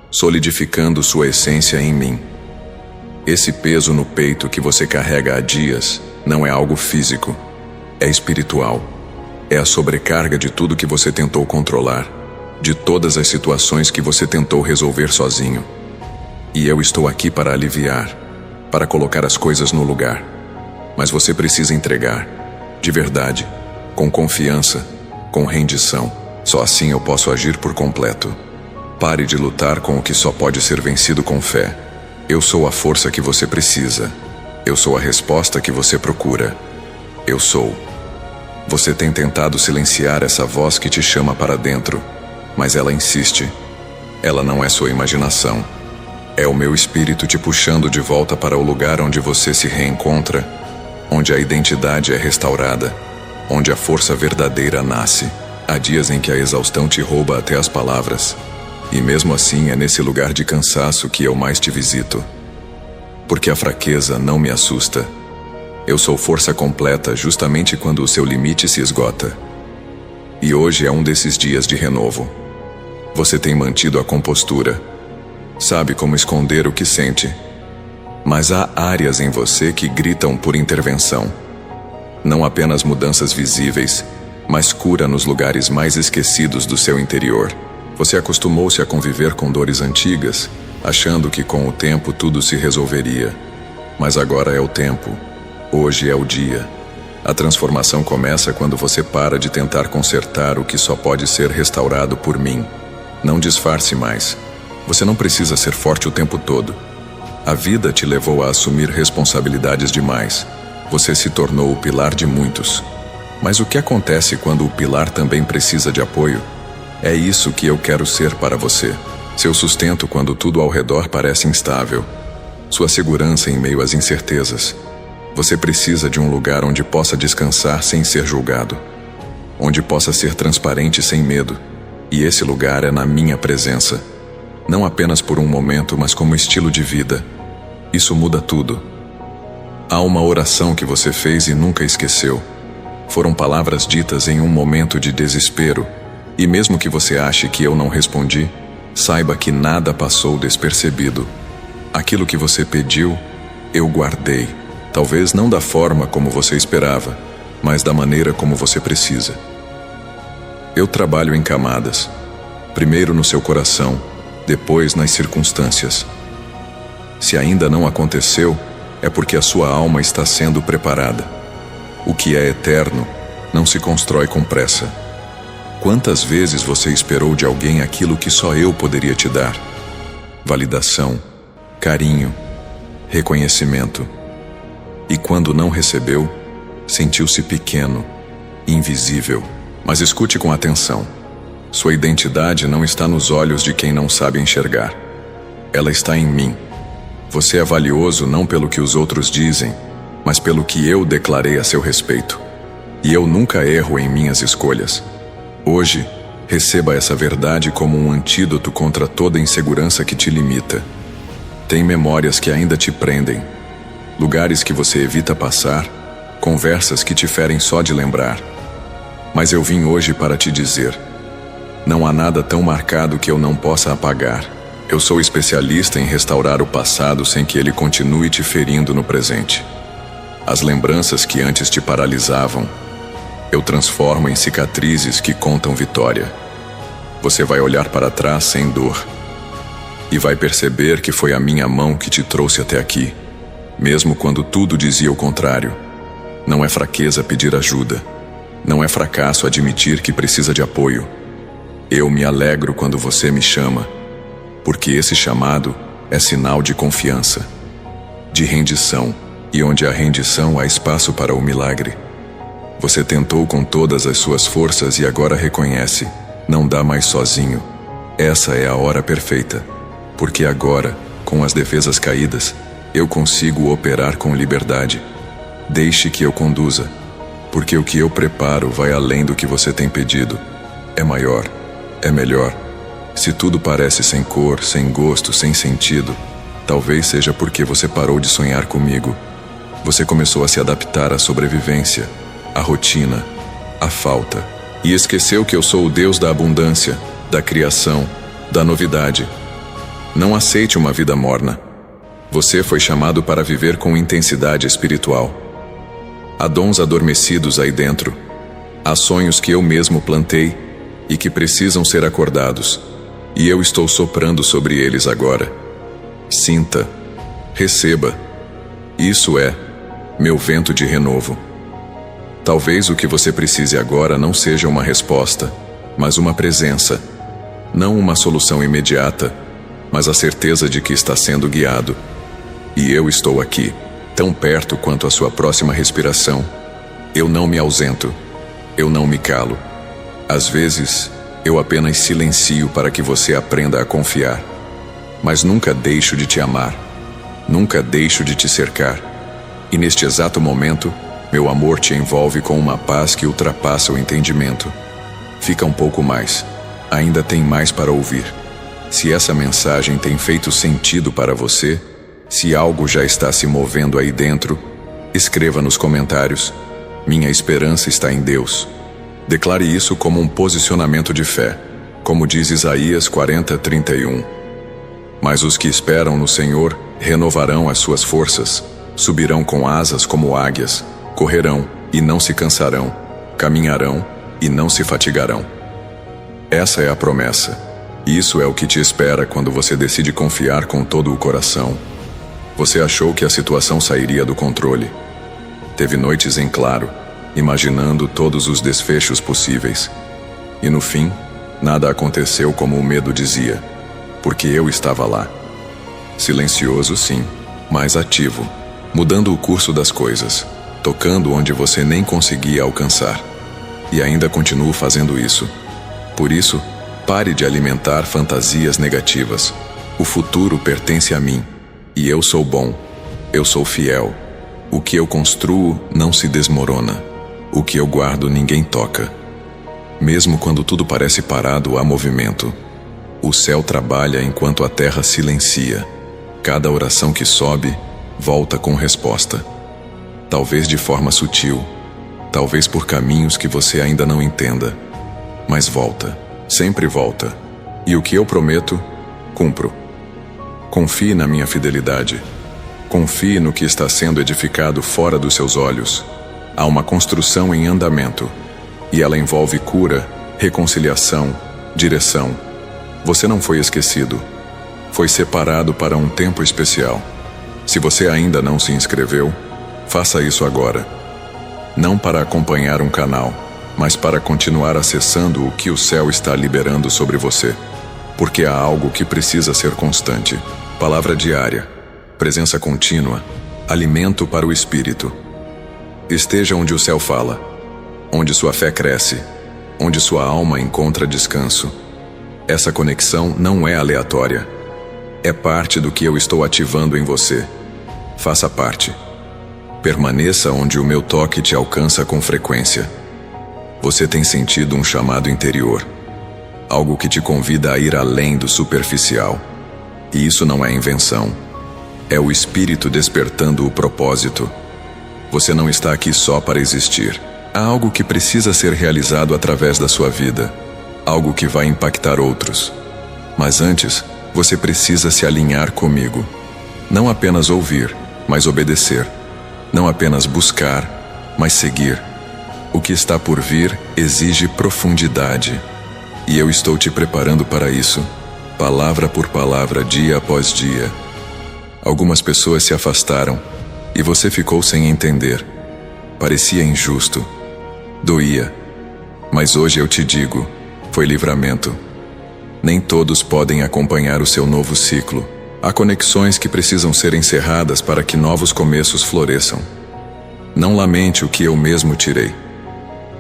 solidificando sua essência em mim. Esse peso no peito que você carrega há dias não é algo físico, é espiritual. É a sobrecarga de tudo que você tentou controlar, de todas as situações que você tentou resolver sozinho. E eu estou aqui para aliviar, para colocar as coisas no lugar. Mas você precisa entregar, de verdade, com confiança, com rendição. Só assim eu posso agir por completo. Pare de lutar com o que só pode ser vencido com fé. Eu sou a força que você precisa. Eu sou a resposta que você procura. Eu sou. Você tem tentado silenciar essa voz que te chama para dentro, mas ela insiste. Ela não é sua imaginação. É o meu espírito te puxando de volta para o lugar onde você se reencontra, onde a identidade é restaurada, onde a força verdadeira nasce. Há dias em que a exaustão te rouba até as palavras, e mesmo assim é nesse lugar de cansaço que eu mais te visito. Porque a fraqueza não me assusta. Eu sou força completa justamente quando o seu limite se esgota. E hoje é um desses dias de renovo. Você tem mantido a compostura. Sabe como esconder o que sente. Mas há áreas em você que gritam por intervenção. Não apenas mudanças visíveis, mas cura nos lugares mais esquecidos do seu interior. Você acostumou-se a conviver com dores antigas, achando que com o tempo tudo se resolveria. Mas agora é o tempo. Hoje é o dia. A transformação começa quando você para de tentar consertar o que só pode ser restaurado por mim. Não disfarce mais. Você não precisa ser forte o tempo todo. A vida te levou a assumir responsabilidades demais. Você se tornou o pilar de muitos. Mas o que acontece quando o pilar também precisa de apoio? É isso que eu quero ser para você. Seu sustento quando tudo ao redor parece instável. Sua segurança em meio às incertezas. Você precisa de um lugar onde possa descansar sem ser julgado. Onde possa ser transparente sem medo. E esse lugar é na minha presença. Não apenas por um momento, mas como estilo de vida. Isso muda tudo. Há uma oração que você fez e nunca esqueceu. Foram palavras ditas em um momento de desespero. E mesmo que você ache que eu não respondi, saiba que nada passou despercebido. Aquilo que você pediu, eu guardei. Talvez não da forma como você esperava, mas da maneira como você precisa. Eu trabalho em camadas. Primeiro no seu coração, depois nas circunstâncias. Se ainda não aconteceu, é porque a sua alma está sendo preparada. O que é eterno não se constrói com pressa. Quantas vezes você esperou de alguém aquilo que só eu poderia te dar? Validação, carinho, reconhecimento. E quando não recebeu, sentiu-se pequeno, invisível. Mas escute com atenção. Sua identidade não está nos olhos de quem não sabe enxergar. Ela está em mim. Você é valioso não pelo que os outros dizem, mas pelo que eu declarei a seu respeito. E eu nunca erro em minhas escolhas. Hoje, receba essa verdade como um antídoto contra toda insegurança que te limita. Tem memórias que ainda te prendem, lugares que você evita passar, conversas que te ferem só de lembrar. Mas eu vim hoje para te dizer: não há nada tão marcado que eu não possa apagar. Eu sou especialista em restaurar o passado sem que ele continue te ferindo no presente. As lembranças que antes te paralisavam, eu transformo em cicatrizes que contam vitória. Você vai olhar para trás sem dor e vai perceber que foi a minha mão que te trouxe até aqui, mesmo quando tudo dizia o contrário. Não é fraqueza pedir ajuda. Não é fracasso admitir que precisa de apoio. Eu me alegro quando você me chama, porque esse chamado é sinal de confiança, de rendição, e onde há rendição há espaço para o milagre. Você tentou com todas as suas forças e agora reconhece, não dá mais sozinho. Essa é a hora perfeita, porque agora, com as defesas caídas, eu consigo operar com liberdade. Deixe que eu conduza, porque o que eu preparo vai além do que você tem pedido. É maior, é melhor. Se tudo parece sem cor, sem gosto, sem sentido, talvez seja porque você parou de sonhar comigo. Você começou a se adaptar à sobrevivência, à rotina, à falta, e esqueceu que eu sou o Deus da abundância, da criação, da novidade. Não aceite uma vida morna. Você foi chamado para viver com intensidade espiritual. Há dons adormecidos aí dentro. Há sonhos que eu mesmo plantei e que precisam ser acordados. E eu estou soprando sobre eles agora. Sinta, receba. Isso é meu vento de renovo. Talvez o que você precise agora não seja uma resposta, mas uma presença. Não uma solução imediata, mas a certeza de que está sendo guiado. E eu estou aqui, tão perto quanto a sua próxima respiração. Eu não me ausento, eu não me calo. Às vezes, eu apenas silencio para que você aprenda a confiar. Mas nunca deixo de te amar, nunca deixo de te cercar. E neste exato momento, meu amor te envolve com uma paz que ultrapassa o entendimento. Fica um pouco mais, ainda tem mais para ouvir. Se essa mensagem tem feito sentido para você, se algo já está se movendo aí dentro, escreva nos comentários: minha esperança está em Deus. Declare isso como um posicionamento de fé, como diz Isaías 40:31. Mas os que esperam no Senhor renovarão as suas forças, subirão com asas como águias, correrão e não se cansarão, caminharão e não se fatigarão. Essa é a promessa. Isso é o que te espera quando você decide confiar com todo o coração. Você achou que a situação sairia do controle. Teve noites em claro, imaginando todos os desfechos possíveis. E no fim, nada aconteceu como o medo dizia, porque eu estava lá. Silencioso, sim, mas ativo, mudando o curso das coisas, tocando onde você nem conseguia alcançar. E ainda continuo fazendo isso. Por isso, pare de alimentar fantasias negativas. O futuro pertence a mim, e eu sou bom, eu sou fiel. O que eu construo não se desmorona. O que eu guardo ninguém toca. Mesmo quando tudo parece parado, há movimento. O céu trabalha enquanto a terra silencia. Cada oração que sobe, volta com resposta. Talvez de forma sutil, talvez por caminhos que você ainda não entenda. Mas volta, sempre volta. E o que eu prometo, cumpro. Confie na minha fidelidade. Confie no que está sendo edificado fora dos seus olhos. Há uma construção em andamento, e ela envolve cura, reconciliação, direção. Você não foi esquecido. Foi separado para um tempo especial. Se você ainda não se inscreveu, faça isso agora. Não para acompanhar um canal, mas para continuar acessando o que o céu está liberando sobre você. Porque há algo que precisa ser constante. Palavra diária, presença contínua, alimento para o espírito. Esteja onde o céu fala, onde sua fé cresce, onde sua alma encontra descanso. Essa conexão não é aleatória. É parte do que eu estou ativando em você. Faça parte. Permaneça onde o meu toque te alcança com frequência. Você tem sentido um chamado interior, algo que te convida a ir além do superficial. E isso não é invenção. É o espírito despertando o propósito. Você não está aqui só para existir. Há algo que precisa ser realizado através da sua vida. Algo que vai impactar outros. Mas antes, você precisa se alinhar comigo. Não apenas ouvir, mas obedecer. Não apenas buscar, mas seguir. O que está por vir exige profundidade. E eu estou te preparando para isso, palavra por palavra, dia após dia. Algumas pessoas se afastaram e você ficou sem entender. Parecia injusto. Doía. Mas hoje eu te digo, foi livramento. Nem todos podem acompanhar o seu novo ciclo. Há conexões que precisam ser encerradas para que novos começos floresçam. Não lamente o que eu mesmo tirei.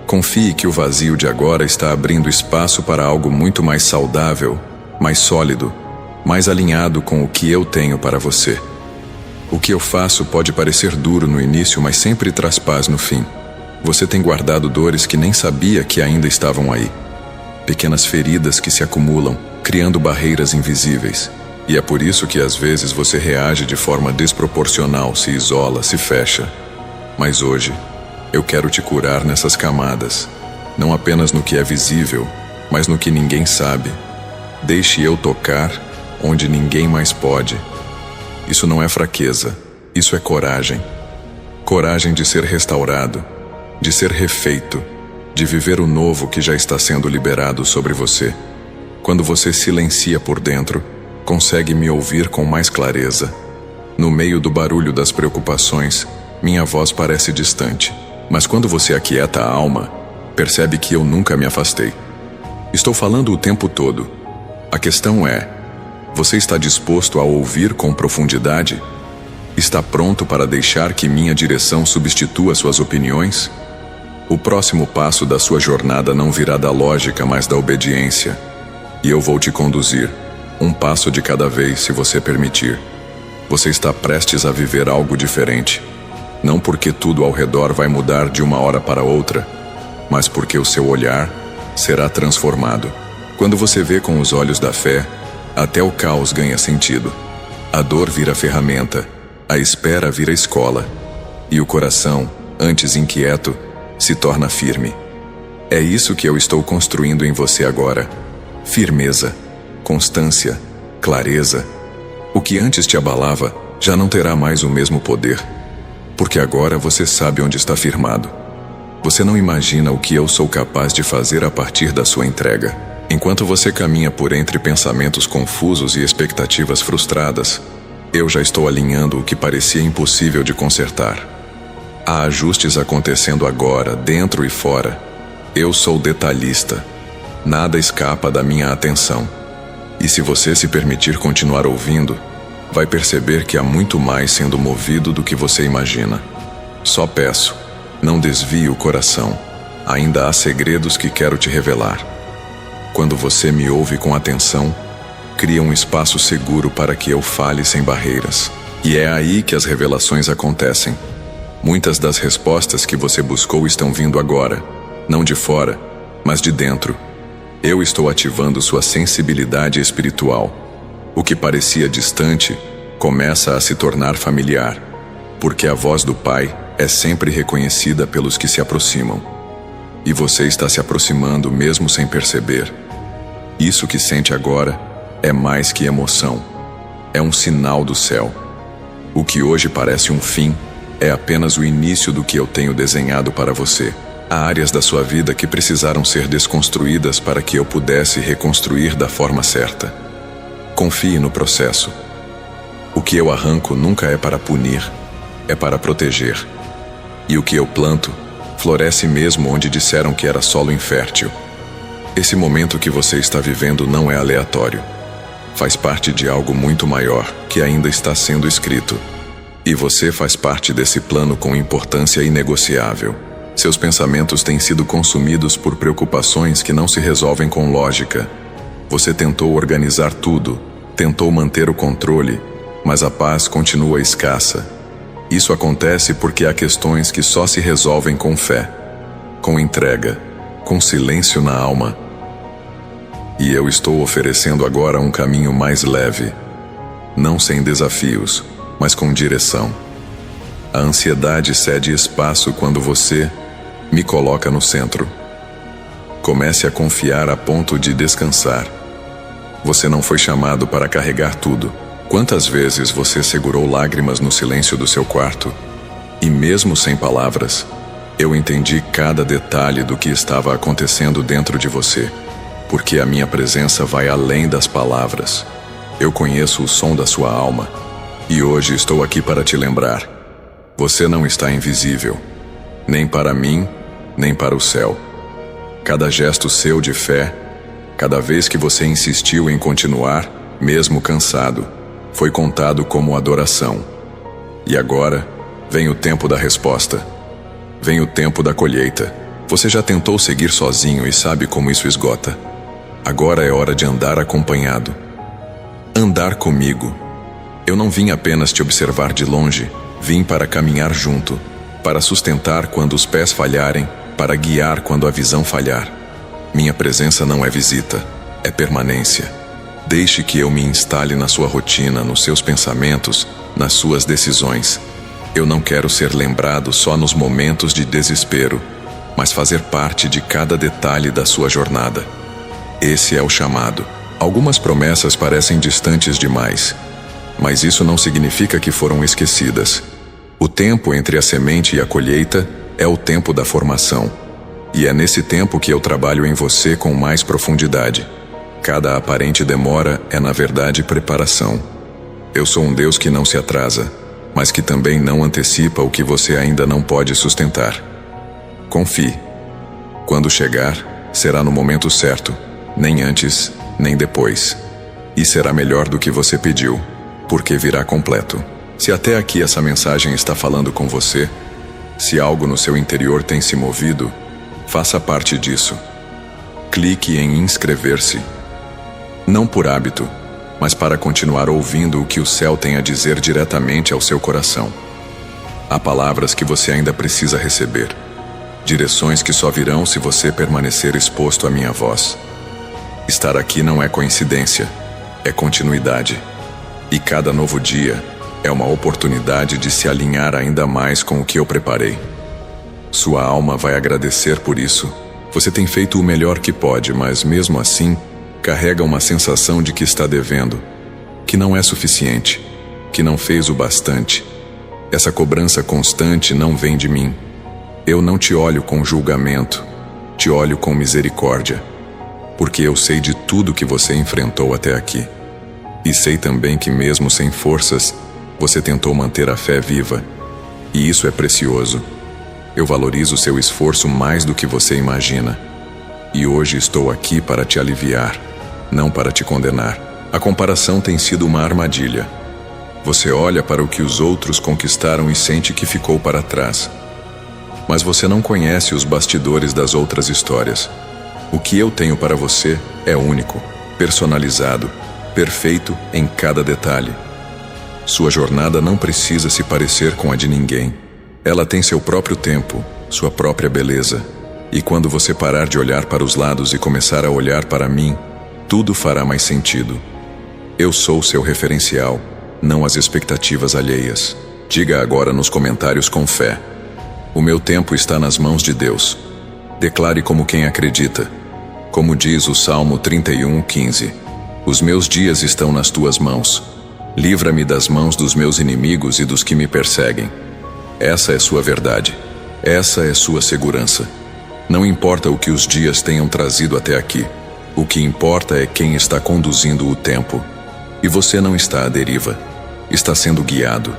Confie que o vazio de agora está abrindo espaço para algo muito mais saudável, mais sólido, mais alinhado com o que eu tenho para você. O que eu faço pode parecer duro no início, mas sempre traz paz no fim. Você tem guardado dores que nem sabia que ainda estavam aí. Pequenas feridas que se acumulam, criando barreiras invisíveis. E é por isso que às vezes você reage de forma desproporcional, se isola, se fecha. Mas hoje, eu quero te curar nessas camadas, não apenas no que é visível, mas no que ninguém sabe. Deixe eu tocar onde ninguém mais pode. Isso não é fraqueza, isso é coragem. Coragem de ser restaurado, de ser refeito, de viver o novo que já está sendo liberado sobre você. Quando você silencia por dentro, consegue me ouvir com mais clareza. No meio do barulho das preocupações, minha voz parece distante. Mas quando você aquieta a alma, percebe que eu nunca me afastei. Estou falando o tempo todo. A questão é, você está disposto a ouvir com profundidade? Está pronto para deixar que minha direção substitua suas opiniões? O próximo passo da sua jornada não virá da lógica, mas da obediência. E eu vou te conduzir, um passo de cada vez, se você permitir. Você está prestes a viver algo diferente. Não porque tudo ao redor vai mudar de uma hora para outra, mas porque o seu olhar será transformado. Quando você vê com os olhos da fé, até o caos ganha sentido. A dor vira ferramenta, a espera vira escola, e o coração, antes inquieto, se torna firme. É isso que eu estou construindo em você agora. Firmeza, constância, clareza. O que antes te abalava já não terá mais o mesmo poder. Porque agora você sabe onde está firmado. Você não imagina o que eu sou capaz de fazer a partir da sua entrega. Enquanto você caminha por entre pensamentos confusos e expectativas frustradas, eu já estou alinhando o que parecia impossível de consertar. Há ajustes acontecendo agora, dentro e fora. Eu sou detalhista. Nada escapa da minha atenção. E se você se permitir continuar ouvindo, vai perceber que há muito mais sendo movido do que você imagina. Só peço, não desvie o coração. Ainda há segredos que quero te revelar. Quando você me ouve com atenção, cria um espaço seguro para que eu fale sem barreiras. E é aí que as revelações acontecem. Muitas das respostas que você buscou estão vindo agora, não de fora, mas de dentro. Eu estou ativando sua sensibilidade espiritual. O que parecia distante começa a se tornar familiar, porque a voz do Pai é sempre reconhecida pelos que se aproximam. E você está se aproximando mesmo sem perceber. Isso que sente agora é mais que emoção. É um sinal do céu. O que hoje parece um fim é apenas o início do que eu tenho desenhado para você. Há áreas da sua vida que precisaram ser desconstruídas para que eu pudesse reconstruir da forma certa. Confie no processo. O que eu arranco nunca é para punir, é para proteger. E o que eu planto, floresce mesmo onde disseram que era solo infértil. Esse momento que você está vivendo não é aleatório. Faz parte de algo muito maior que ainda está sendo escrito. E você faz parte desse plano com importância inegociável. Seus pensamentos têm sido consumidos por preocupações que não se resolvem com lógica. Você tentou organizar tudo, tentou manter o controle, mas a paz continua escassa. Isso acontece porque há questões que só se resolvem com fé, com entrega, com silêncio na alma. E eu estou oferecendo agora um caminho mais leve, não sem desafios, mas com direção. A ansiedade cede espaço quando você me coloca no centro. Comece a confiar a ponto de descansar. Você não foi chamado para carregar tudo. Quantas vezes você segurou lágrimas no silêncio do seu quarto? E mesmo sem palavras, eu entendi cada detalhe do que estava acontecendo dentro de você, porque a minha presença vai além das palavras. Eu conheço o som da sua alma, e hoje estou aqui para te lembrar: você não está invisível, nem para mim, nem para o céu. Cada gesto seu de fé, cada vez que você insistiu em continuar, mesmo cansado, foi contado como adoração. E agora, vem o tempo da resposta. Vem o tempo da colheita. Você já tentou seguir sozinho e sabe como isso esgota. Agora é hora de andar acompanhado. Andar comigo. Eu não vim apenas te observar de longe, vim para caminhar junto, para sustentar quando os pés falharem, para guiar quando a visão falhar. Minha presença não é visita, é permanência. Deixe que eu me instale na sua rotina, nos seus pensamentos, nas suas decisões. Eu não quero ser lembrado só nos momentos de desespero, mas fazer parte de cada detalhe da sua jornada. Esse é o chamado. Algumas promessas parecem distantes demais, mas isso não significa que foram esquecidas. O tempo entre a semente e a colheita é o tempo da formação. E é nesse tempo que eu trabalho em você com mais profundidade. Cada aparente demora é, na verdade, preparação. Eu sou um Deus que não se atrasa, mas que também não antecipa o que você ainda não pode sustentar. Confie. Quando chegar, será no momento certo, nem antes, nem depois. E será melhor do que você pediu, porque virá completo. Se até aqui essa mensagem está falando com você, se algo no seu interior tem se movido, faça parte disso. Clique em inscrever-se. Não por hábito, mas para continuar ouvindo o que o céu tem a dizer diretamente ao seu coração. Há palavras que você ainda precisa receber. Direções que só virão se você permanecer exposto à minha voz. Estar aqui não é coincidência, é continuidade. E cada novo dia é uma oportunidade de se alinhar ainda mais com o que eu preparei. Sua alma vai agradecer por isso. Você tem feito o melhor que pode, mas mesmo assim, carrega uma sensação de que está devendo, que não é suficiente, que não fez o bastante. Essa cobrança constante não vem de mim. Eu não te olho com julgamento, te olho com misericórdia, porque eu sei de tudo que você enfrentou até aqui. E sei também que mesmo sem forças, você tentou manter a fé viva. E isso é precioso. Eu valorizo seu esforço mais do que você imagina. E hoje estou aqui para te aliviar, não para te condenar. A comparação tem sido uma armadilha. Você olha para o que os outros conquistaram e sente que ficou para trás. Mas você não conhece os bastidores das outras histórias. O que eu tenho para você é único, personalizado, perfeito em cada detalhe. Sua jornada não precisa se parecer com a de ninguém. Ela tem seu próprio tempo, sua própria beleza. E quando você parar de olhar para os lados e começar a olhar para mim, tudo fará mais sentido. Eu sou seu referencial, não as expectativas alheias. Diga agora nos comentários com fé: o meu tempo está nas mãos de Deus. Declare como quem acredita. Como diz o Salmo 31:15, os meus dias estão nas tuas mãos. Livra-me das mãos dos meus inimigos e dos que me perseguem. Essa é sua verdade. Essa é sua segurança. Não importa o que os dias tenham trazido até aqui. O que importa é quem está conduzindo o tempo. E você não está à deriva. Está sendo guiado.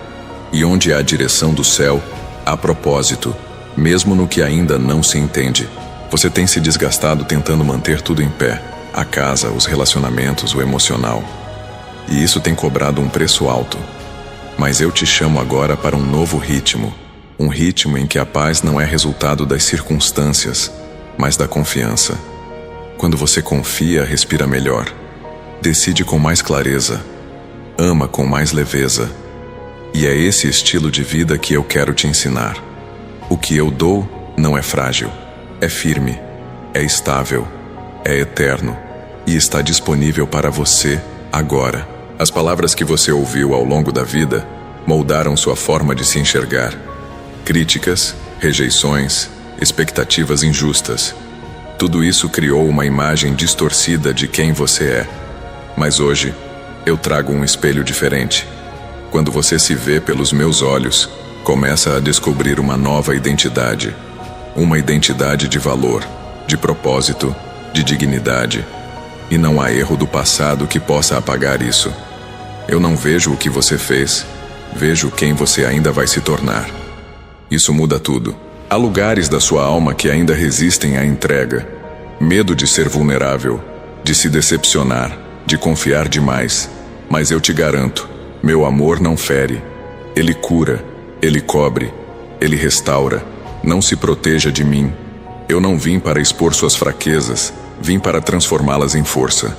E onde há direção do céu, há propósito, mesmo no que ainda não se entende. Você tem se desgastado tentando manter tudo em pé. A casa, os relacionamentos, o emocional. E isso tem cobrado um preço alto. Mas eu te chamo agora para um novo ritmo. Um ritmo em que a paz não é resultado das circunstâncias, mas da confiança. Quando você confia, respira melhor. Decide com mais clareza. Ama com mais leveza. E é esse estilo de vida que eu quero te ensinar. O que eu dou não é frágil. É firme. É estável. É eterno. E está disponível para você agora. As palavras que você ouviu ao longo da vida moldaram sua forma de se enxergar. Críticas, rejeições, expectativas injustas. Tudo isso criou uma imagem distorcida de quem você é. Mas hoje, eu trago um espelho diferente. Quando você se vê pelos meus olhos, começa a descobrir uma nova identidade. Uma identidade de valor, de propósito, de dignidade. E não há erro do passado que possa apagar isso. Eu não vejo o que você fez, vejo quem você ainda vai se tornar. Isso muda tudo. Há lugares da sua alma que ainda resistem à entrega. Medo de ser vulnerável, de se decepcionar, de confiar demais. Mas eu te garanto, meu amor não fere. Ele cura, ele cobre, ele restaura. Não se proteja de mim. Eu não vim para expor suas fraquezas, vim para transformá-las em força.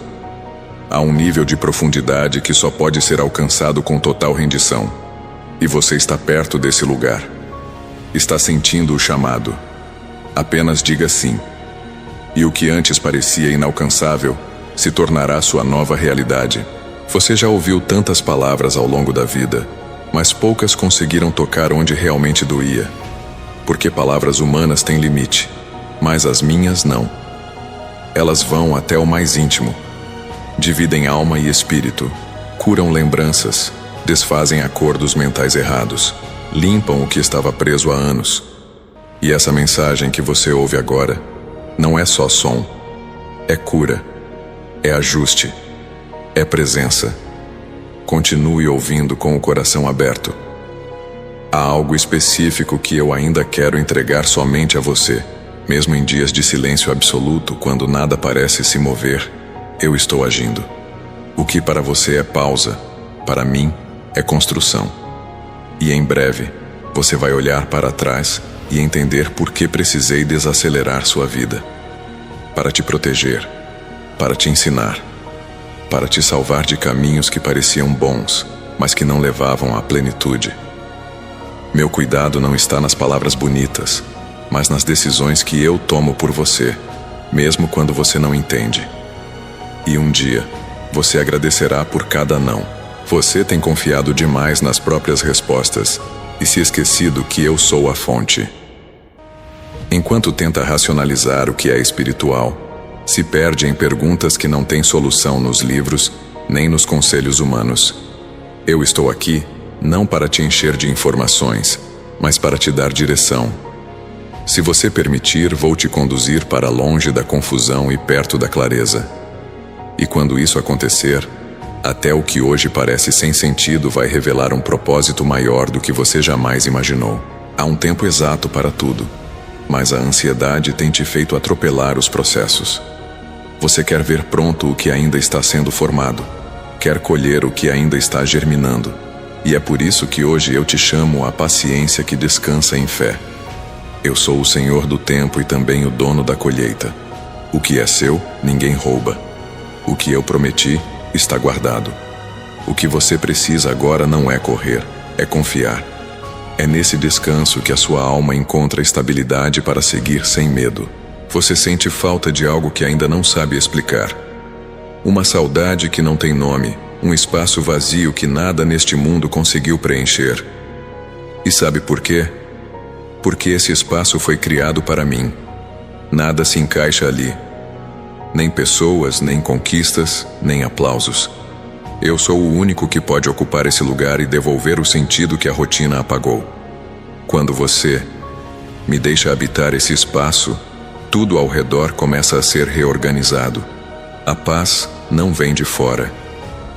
Há um nível de profundidade que só pode ser alcançado com total rendição. E você está perto desse lugar. Está sentindo o chamado. Apenas diga sim. E o que antes parecia inalcançável se tornará sua nova realidade. Você já ouviu tantas palavras ao longo da vida, mas poucas conseguiram tocar onde realmente doía. Porque palavras humanas têm limite, mas as minhas não. Elas vão até o mais íntimo. Dividem alma e espírito, curam lembranças, desfazem acordos mentais errados, limpam o que estava preso há anos. E essa mensagem que você ouve agora não é só som, é cura, é ajuste, é presença. Continue ouvindo com o coração aberto. Há algo específico que eu ainda quero entregar somente a você. Mesmo em dias de silêncio absoluto, quando nada parece se mover, eu estou agindo. O que para você é pausa, para mim é construção. E em breve, você vai olhar para trás e entender por que precisei desacelerar sua vida. Para te proteger, para te ensinar, para te salvar de caminhos que pareciam bons, mas que não levavam à plenitude. Meu cuidado não está nas palavras bonitas, mas nas decisões que eu tomo por você, mesmo quando você não entende. E um dia, você agradecerá por cada não. Você tem confiado demais nas próprias respostas e se esquecido que eu sou a fonte. Enquanto tenta racionalizar o que é espiritual, se perde em perguntas que não têm solução nos livros, nem nos conselhos humanos. Eu estou aqui não para te encher de informações, mas para te dar direção. Se você permitir, vou te conduzir para longe da confusão e perto da clareza. E quando isso acontecer, até o que hoje parece sem sentido vai revelar um propósito maior do que você jamais imaginou. Há um tempo exato para tudo, mas a ansiedade tem te feito atropelar os processos. Você quer ver pronto o que ainda está sendo formado, quer colher o que ainda está germinando. E é por isso que hoje eu te chamo à paciência que descansa em fé. Eu sou o Senhor do tempo e também o dono da colheita. O que é seu, ninguém rouba. O que eu prometi, está guardado. O que você precisa agora não é correr, é confiar. É nesse descanso que a sua alma encontra estabilidade para seguir sem medo. Você sente falta de algo que ainda não sabe explicar. Uma saudade que não tem nome, um espaço vazio que nada neste mundo conseguiu preencher. E sabe por quê? Porque esse espaço foi criado para mim. Nada se encaixa ali. Nem pessoas, nem conquistas, nem aplausos. Eu sou o único que pode ocupar esse lugar e devolver o sentido que a rotina apagou. Quando você me deixa habitar esse espaço, tudo ao redor começa a ser reorganizado. A paz não vem de fora.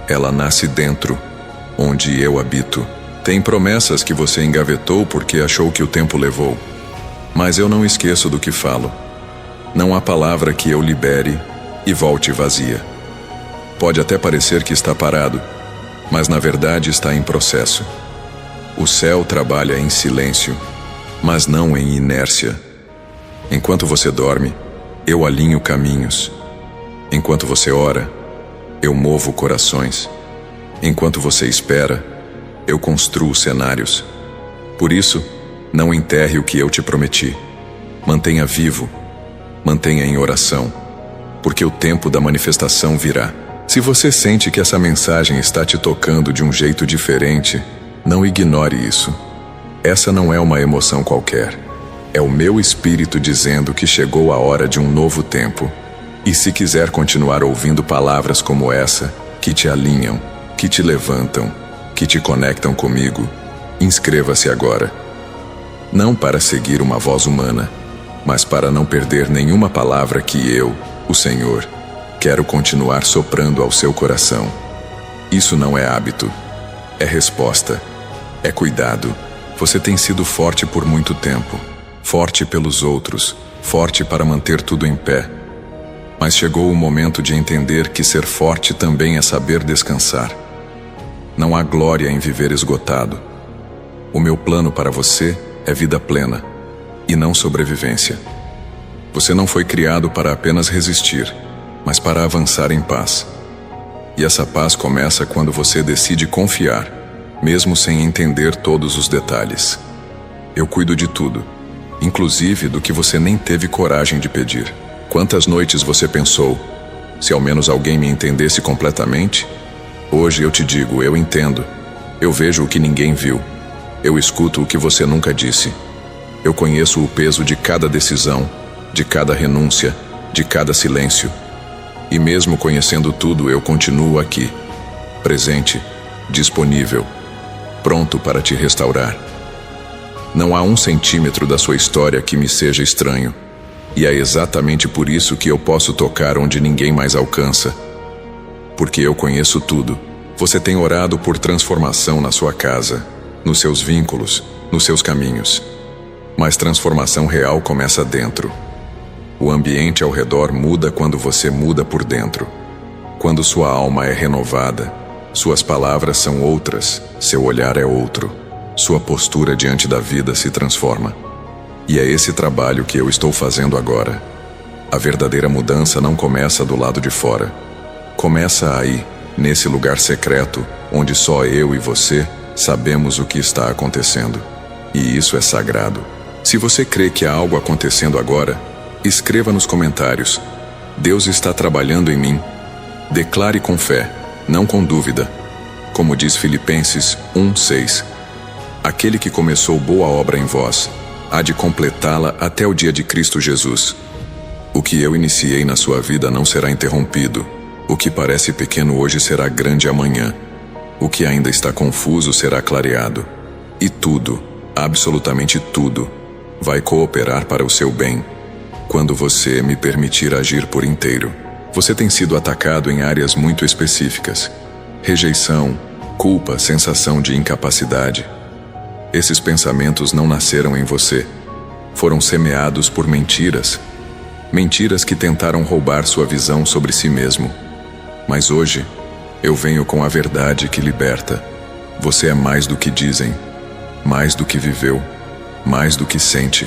Ela nasce dentro, onde eu habito. Tem promessas que você engavetou porque achou que o tempo levou. Mas eu não esqueço do que falo. Não há palavra que eu libere e volte vazia. Pode até parecer que está parado, mas na verdade está em processo. O céu trabalha em silêncio, mas não em inércia. Enquanto você dorme, eu alinho caminhos. Enquanto você ora, eu movo corações. Enquanto você espera, eu construo cenários. Por isso, não enterre o que eu te prometi. Mantenha vivo, mantenha em oração, porque o tempo da manifestação virá. Se você sente que essa mensagem está te tocando de um jeito diferente, não ignore isso. Essa não é uma emoção qualquer. É o meu espírito dizendo que chegou a hora de um novo tempo. E se quiser continuar ouvindo palavras como essa, que te alinham, que te levantam, que te conectam comigo, Inscreva-se agora. Não para seguir uma voz humana, mas para não perder nenhuma palavra que eu, o Senhor, quero continuar soprando ao seu coração. Isso não é hábito, é resposta, é cuidado. Você tem sido forte por muito tempo, forte pelos outros, forte para manter tudo em pé. Mas chegou o momento de entender que ser forte também é saber descansar. Não há glória em viver esgotado. O meu plano para você é vida plena, e não sobrevivência. Você não foi criado para apenas resistir, mas para avançar em paz. E essa paz começa quando você decide confiar, mesmo sem entender todos os detalhes. Eu cuido de tudo, inclusive do que você nem teve coragem de pedir. Quantas noites você pensou, se ao menos alguém me entendesse completamente? Hoje eu te digo, eu entendo. Eu vejo o que ninguém viu. Eu escuto o que você nunca disse. Eu conheço o peso de cada decisão, de cada renúncia, de cada silêncio. E mesmo conhecendo tudo, eu continuo aqui, presente, disponível, pronto para te restaurar. Não há 1 centímetro da sua história que me seja estranho. E é exatamente por isso que eu posso tocar onde ninguém mais alcança. Porque eu conheço tudo. Você tem orado por transformação na sua casa, nos seus vínculos, nos seus caminhos. Mas transformação real começa dentro. O ambiente ao redor muda quando você muda por dentro. Quando sua alma é renovada, suas palavras são outras, seu olhar é outro, sua postura diante da vida se transforma. E é esse trabalho que eu estou fazendo agora. A verdadeira mudança não começa do lado de fora. Começa aí, nesse lugar secreto, onde só eu e você sabemos o que está acontecendo. E isso é sagrado. Se você crê que há algo acontecendo agora, escreva nos comentários: Deus está trabalhando em mim. Declare com fé, não com dúvida. Como diz Filipenses 1:6. Aquele que começou boa obra em vós, há de completá-la até o dia de Cristo Jesus. O que eu iniciei na sua vida não será interrompido. O que parece pequeno hoje será grande amanhã. O que ainda está confuso será clareado. E tudo, absolutamente tudo, vai cooperar para o seu bem, quando você me permitir agir por inteiro. Você tem sido atacado em áreas muito específicas. Rejeição, culpa, sensação de incapacidade. Esses pensamentos não nasceram em você. Foram semeados por mentiras. Mentiras que tentaram roubar sua visão sobre si mesmo. Mas hoje, eu venho com a verdade que liberta. Você é mais do que dizem, mais do que viveu, mais do que sente.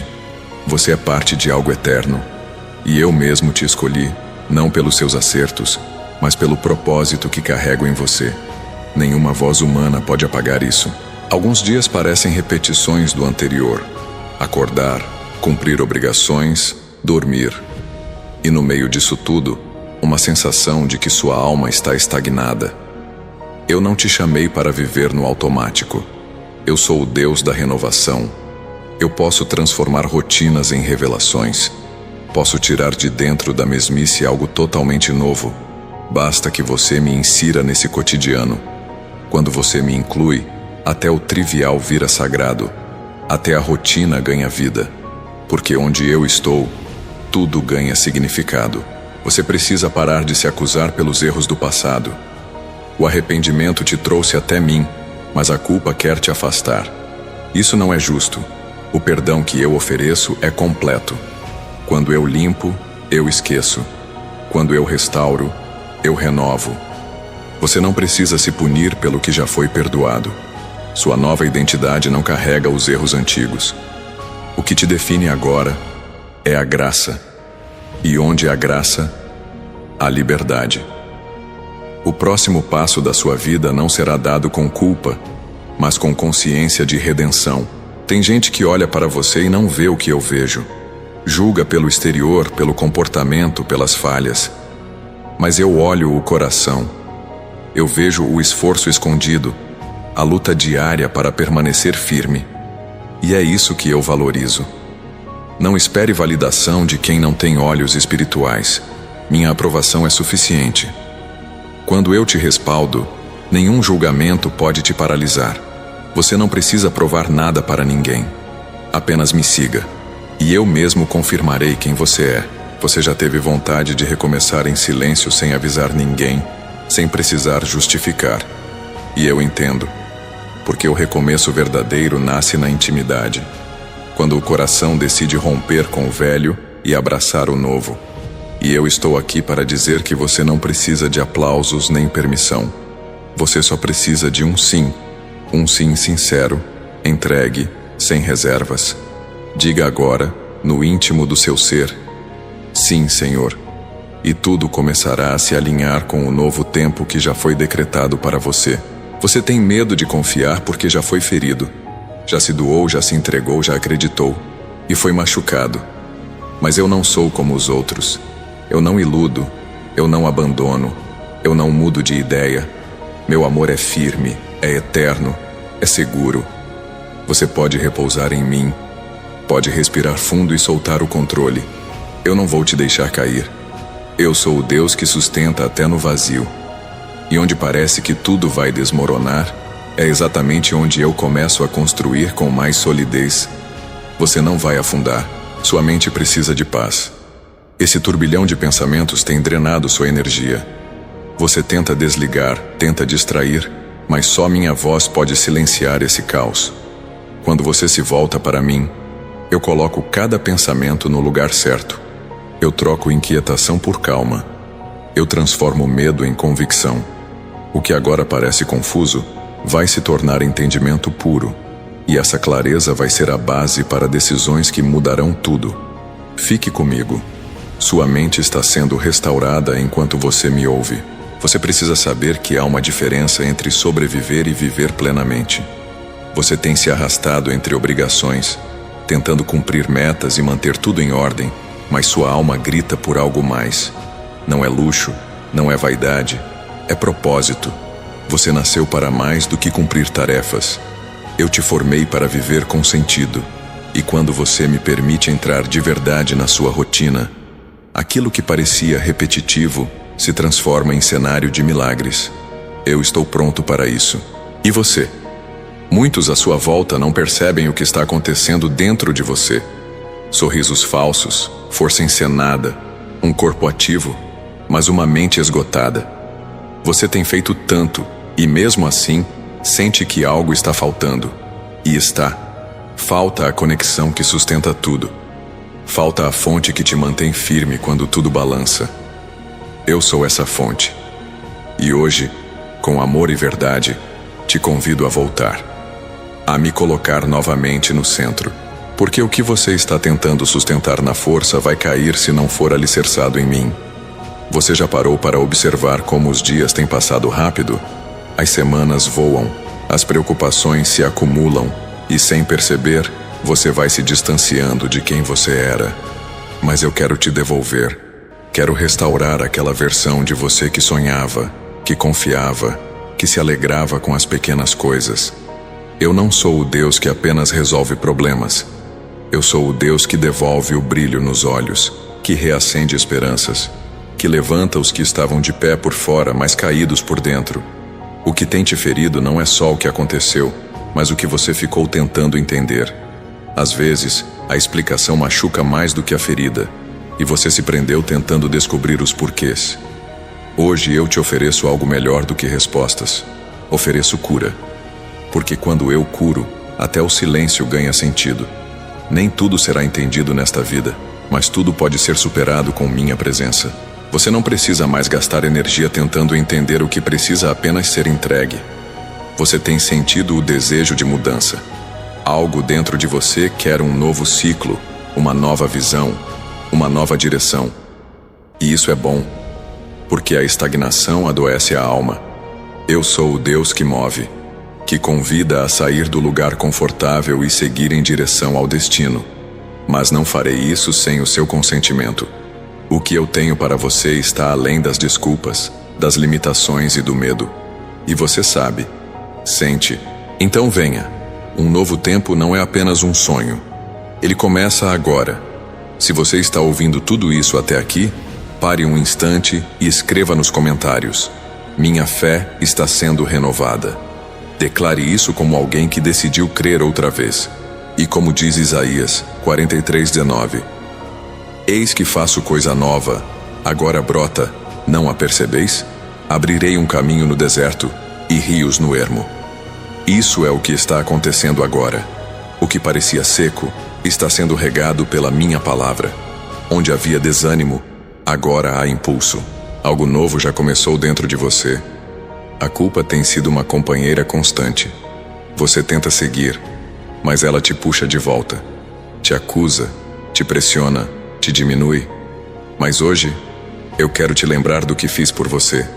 Você é parte de algo eterno. E eu mesmo te escolhi, não pelos seus acertos, mas pelo propósito que carrego em você. Nenhuma voz humana pode apagar isso. Alguns dias parecem repetições do anterior. Acordar, cumprir obrigações, dormir. E no meio disso tudo, uma sensação de que sua alma está estagnada. Eu não te chamei para viver no automático. Eu sou o Deus da renovação. Eu posso transformar rotinas em revelações. Posso tirar de dentro da mesmice algo totalmente novo. Basta que você me insira nesse cotidiano. Quando você me inclui, até o trivial vira sagrado. Até a rotina ganha vida. Porque onde eu estou, tudo ganha significado. Você precisa parar de se acusar pelos erros do passado. O arrependimento te trouxe até mim, mas a culpa quer te afastar. Isso não é justo. O perdão que eu ofereço é completo. Quando eu limpo, eu esqueço. Quando eu restauro, eu renovo. Você não precisa se punir pelo que já foi perdoado. Sua nova identidade não carrega os erros antigos. O que te define agora é a graça. E onde há graça, há liberdade. O próximo passo da sua vida não será dado com culpa, mas com consciência de redenção. Tem gente que olha para você e não vê o que eu vejo. Julga pelo exterior, pelo comportamento, pelas falhas. Mas eu olho o coração. Eu vejo o esforço escondido, a luta diária para permanecer firme. E é isso que eu valorizo. Não espere validação de quem não tem olhos espirituais. Minha aprovação é suficiente. Quando eu te respaldo, nenhum julgamento pode te paralisar. Você não precisa provar nada para ninguém. Apenas me siga, e eu mesmo confirmarei quem você é. Você já teve vontade de recomeçar em silêncio sem avisar ninguém, sem precisar justificar. E eu entendo, porque o recomeço verdadeiro nasce na intimidade, quando o coração decide romper com o velho e abraçar o novo. E eu estou aqui para dizer que você não precisa de aplausos nem permissão. Você só precisa de um sim sincero, entregue, sem reservas. Diga agora, no íntimo do seu ser: sim, Senhor. E tudo começará a se alinhar com o novo tempo que já foi decretado para você. Você tem medo de confiar porque já foi ferido. Já se doou, já se entregou, já acreditou. E foi machucado. Mas eu não sou como os outros. Eu não iludo. Eu não abandono. Eu não mudo de ideia. Meu amor é firme, é eterno, é seguro. Você pode repousar em mim. Pode respirar fundo e soltar o controle. Eu não vou te deixar cair. Eu sou o Deus que sustenta até no vazio. E onde parece que tudo vai desmoronar, é exatamente onde eu começo a construir com mais solidez. Você não vai afundar. Sua mente precisa de paz. Esse turbilhão de pensamentos tem drenado sua energia. Você tenta desligar, tenta distrair, mas só minha voz pode silenciar esse caos. Quando você se volta para mim, eu coloco cada pensamento no lugar certo. Eu troco inquietação por calma. Eu transformo medo em convicção. O que agora parece confuso vai se tornar entendimento puro. E essa clareza vai ser a base para decisões que mudarão tudo. Fique comigo. Sua mente está sendo restaurada enquanto você me ouve. Você precisa saber que há uma diferença entre sobreviver e viver plenamente. Você tem se arrastado entre obrigações, tentando cumprir metas e manter tudo em ordem, mas sua alma grita por algo mais. Não é luxo, não é vaidade, é propósito. Você nasceu para mais do que cumprir tarefas. Eu te formei para viver com sentido. E quando você me permite entrar de verdade na sua rotina, aquilo que parecia repetitivo se transforma em cenário de milagres. Eu estou pronto para isso. E você? Muitos à sua volta não percebem o que está acontecendo dentro de você. Sorrisos falsos, força encenada, um corpo ativo, mas uma mente esgotada. Você tem feito tanto, e mesmo assim, sente que algo está faltando. E está. Falta a conexão que sustenta tudo. Falta a fonte que te mantém firme quando tudo balança. Eu sou essa fonte. E hoje, com amor e verdade, te convido a voltar. A me colocar novamente no centro. Porque o que você está tentando sustentar na força vai cair se não for alicerçado em mim. Você já parou para observar como os dias têm passado rápido? As semanas voam, as preocupações se acumulam e, sem perceber, você vai se distanciando de quem você era. Mas eu quero te devolver. Quero restaurar aquela versão de você que sonhava, que confiava, que se alegrava com as pequenas coisas. Eu não sou o Deus que apenas resolve problemas. Eu sou o Deus que devolve o brilho nos olhos, que reacende esperanças, que levanta os que estavam de pé por fora, mas caídos por dentro. O que tem te ferido não é só o que aconteceu, mas o que você ficou tentando entender. Às vezes, a explicação machuca mais do que a ferida, e você se prendeu tentando descobrir os porquês. Hoje eu te ofereço algo melhor do que respostas. Ofereço cura. Porque quando eu curo, até o silêncio ganha sentido. Nem tudo será entendido nesta vida, mas tudo pode ser superado com minha presença. Você não precisa mais gastar energia tentando entender o que precisa apenas ser entregue. Você tem sentido o desejo de mudança. Algo dentro de você quer um novo ciclo, uma nova visão, uma nova direção. E isso é bom, porque a estagnação adoece a alma. Eu sou o Deus que move, que convida a sair do lugar confortável e seguir em direção ao destino. Mas não farei isso sem o seu consentimento. O que eu tenho para você está além das desculpas, das limitações e do medo. E você sabe, sente. Então venha. Um novo tempo não é apenas um sonho. Ele começa agora. Se você está ouvindo tudo isso até aqui, pare um instante e escreva nos comentários: minha fé está sendo renovada. Declare isso como alguém que decidiu crer outra vez. E como diz Isaías 43:19: Eis que faço coisa nova, agora brota, não a percebeis? Abrirei um caminho no deserto e rios no ermo. Isso é o que está acontecendo agora. O que parecia seco está sendo regado pela minha palavra. Onde havia desânimo, agora há impulso. Algo novo já começou dentro de você. A culpa tem sido uma companheira constante. Você tenta seguir, mas ela te puxa de volta. Te acusa, te pressiona, te diminui. Mas hoje, eu quero te lembrar do que fiz por você.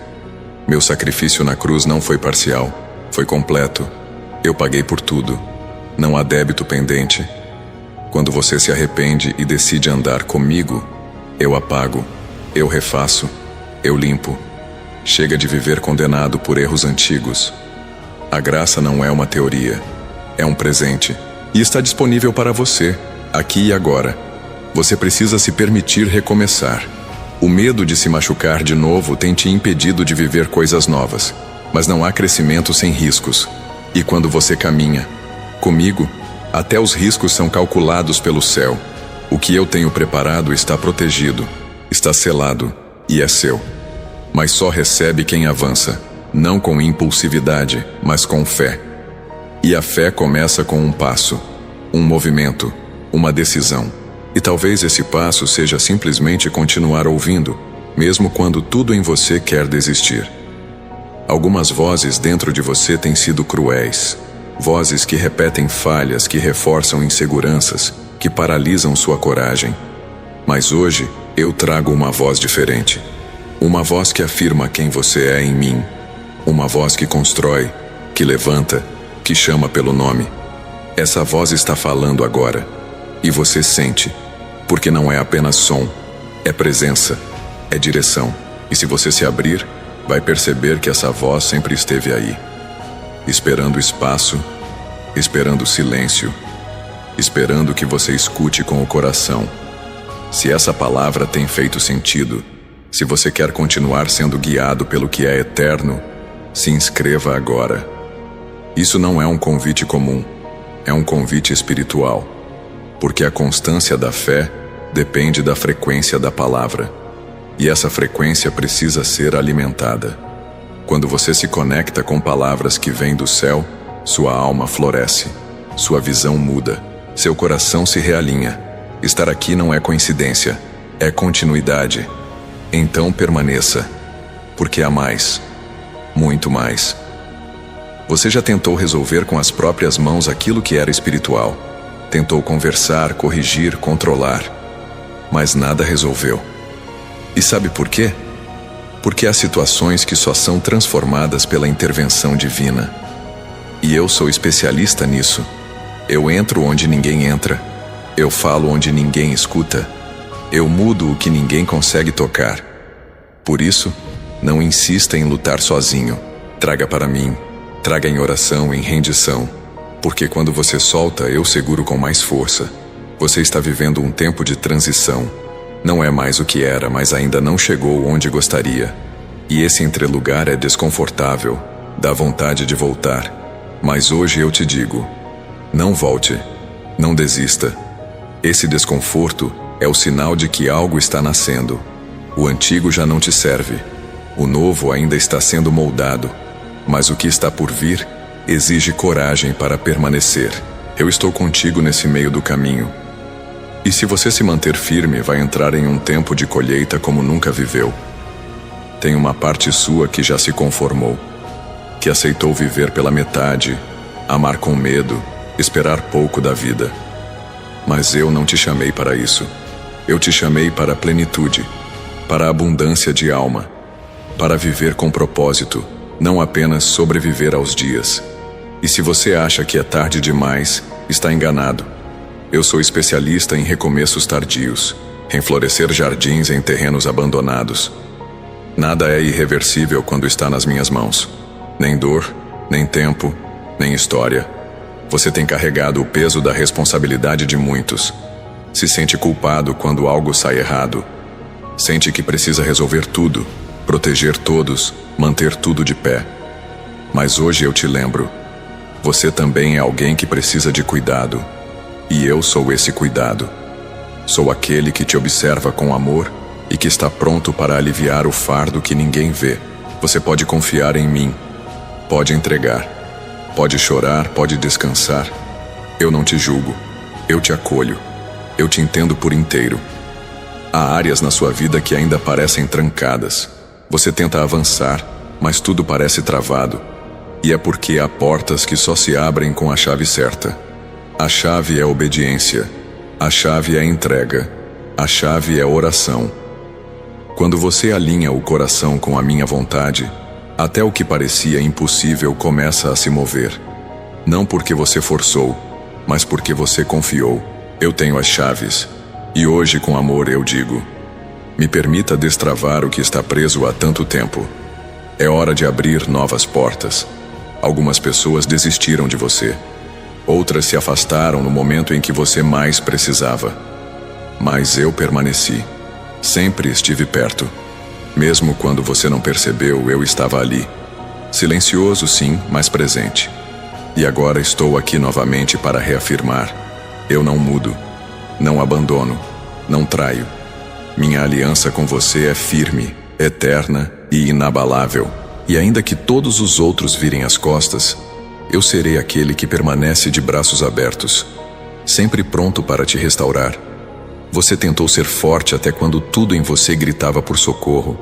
Meu sacrifício na cruz não foi parcial, foi completo. Eu paguei por tudo. Não há débito pendente. Quando você se arrepende e decide andar comigo, eu apago, eu refaço, eu limpo. Chega de viver condenado por erros antigos. A graça não é uma teoria, é um presente. E está disponível para você, aqui e agora. Você precisa se permitir recomeçar. O medo de se machucar de novo tem te impedido de viver coisas novas. Mas não há crescimento sem riscos. E quando você caminha comigo, até os riscos são calculados pelo céu. O que eu tenho preparado está protegido, está selado e é seu. Mas só recebe quem avança, não com impulsividade, mas com fé. E a fé começa com um passo, um movimento, uma decisão. E talvez esse passo seja simplesmente continuar ouvindo, mesmo quando tudo em você quer desistir. Algumas vozes dentro de você têm sido cruéis. Vozes que repetem falhas, que reforçam inseguranças, que paralisam sua coragem. Mas hoje, eu trago uma voz diferente. Uma voz que afirma quem você é em mim. Uma voz que constrói, que levanta, que chama pelo nome. Essa voz está falando agora. E você sente, porque não é apenas som, é presença, é direção. E se você se abrir, vai perceber que essa voz sempre esteve aí. Esperando espaço, esperando silêncio, esperando que você escute com o coração. Se essa palavra tem feito sentido, se você quer continuar sendo guiado pelo que é eterno, se inscreva agora. Isso não é um convite comum, é um convite espiritual, porque a constância da fé depende da frequência da palavra, e essa frequência precisa ser alimentada. Quando você se conecta com palavras que vêm do céu, sua alma floresce, sua visão muda, seu coração se realinha. Estar aqui não é coincidência, é continuidade. Então permaneça, porque há mais, muito mais. Você já tentou resolver com as próprias mãos aquilo que era espiritual. Tentou conversar, corrigir, controlar, mas nada resolveu. E sabe por quê? Porque há situações que só são transformadas pela intervenção divina. E eu sou especialista nisso. Eu entro onde ninguém entra. Eu falo onde ninguém escuta. Eu mudo o que ninguém consegue tocar. Por isso, não insista em lutar sozinho. Traga para mim. Traga em oração, em rendição. Porque quando você solta, eu seguro com mais força. Você está vivendo um tempo de transição. Não é mais o que era, mas ainda não chegou onde gostaria. E esse entrelugar é desconfortável, dá vontade de voltar. Mas hoje eu te digo, não volte, não desista. Esse desconforto é o sinal de que algo está nascendo. O antigo já não te serve. O novo ainda está sendo moldado. Mas o que está por vir exige coragem para permanecer. Eu estou contigo nesse meio do caminho. E se você se manter firme, vai entrar em um tempo de colheita como nunca viveu. Tem uma parte sua que já se conformou, que aceitou viver pela metade, amar com medo, esperar pouco da vida. Mas eu não te chamei para isso. Eu te chamei para a plenitude, para a abundância de alma, para viver com propósito, não apenas sobreviver aos dias. E se você acha que é tarde demais, está enganado. Eu sou especialista em recomeços tardios, em florescer jardins em terrenos abandonados. Nada é irreversível quando está nas minhas mãos. Nem dor, nem tempo, nem história. Você tem carregado o peso da responsabilidade de muitos. Se sente culpado quando algo sai errado. Sente que precisa resolver tudo, proteger todos, manter tudo de pé. Mas hoje eu te lembro, Você também é alguém que precisa de cuidado. E eu sou esse cuidado. Sou aquele que te observa com amor e que está pronto para aliviar o fardo que ninguém vê. Você pode confiar em mim. Pode entregar. Pode chorar, pode descansar. Eu não te julgo. Eu te acolho. Eu te entendo por inteiro. Há áreas na sua vida que ainda parecem trancadas. Você tenta avançar, mas tudo parece travado. E é porque há portas que só se abrem com a chave certa. A chave é obediência. A chave é entrega. A chave é oração. Quando você alinha o coração com a minha vontade, até o que parecia impossível começa a se mover. Não porque você forçou, mas porque você confiou. Eu tenho as chaves. E hoje, com amor, eu digo: me permita destravar o que está preso há tanto tempo. É hora de abrir novas portas. Algumas pessoas desistiram de você. Outras se afastaram no momento em que você mais precisava. Mas eu permaneci. Sempre estive perto. Mesmo quando você não percebeu, eu estava ali. Silencioso, sim, mas presente. E agora estou aqui novamente para reafirmar: eu não mudo. Não abandono, não traio. Minha aliança com você é firme, eterna e inabalável. E ainda que todos os outros virem as costas, eu serei aquele que permanece de braços abertos, sempre pronto para te restaurar. Você tentou ser forte até quando tudo em você gritava por socorro.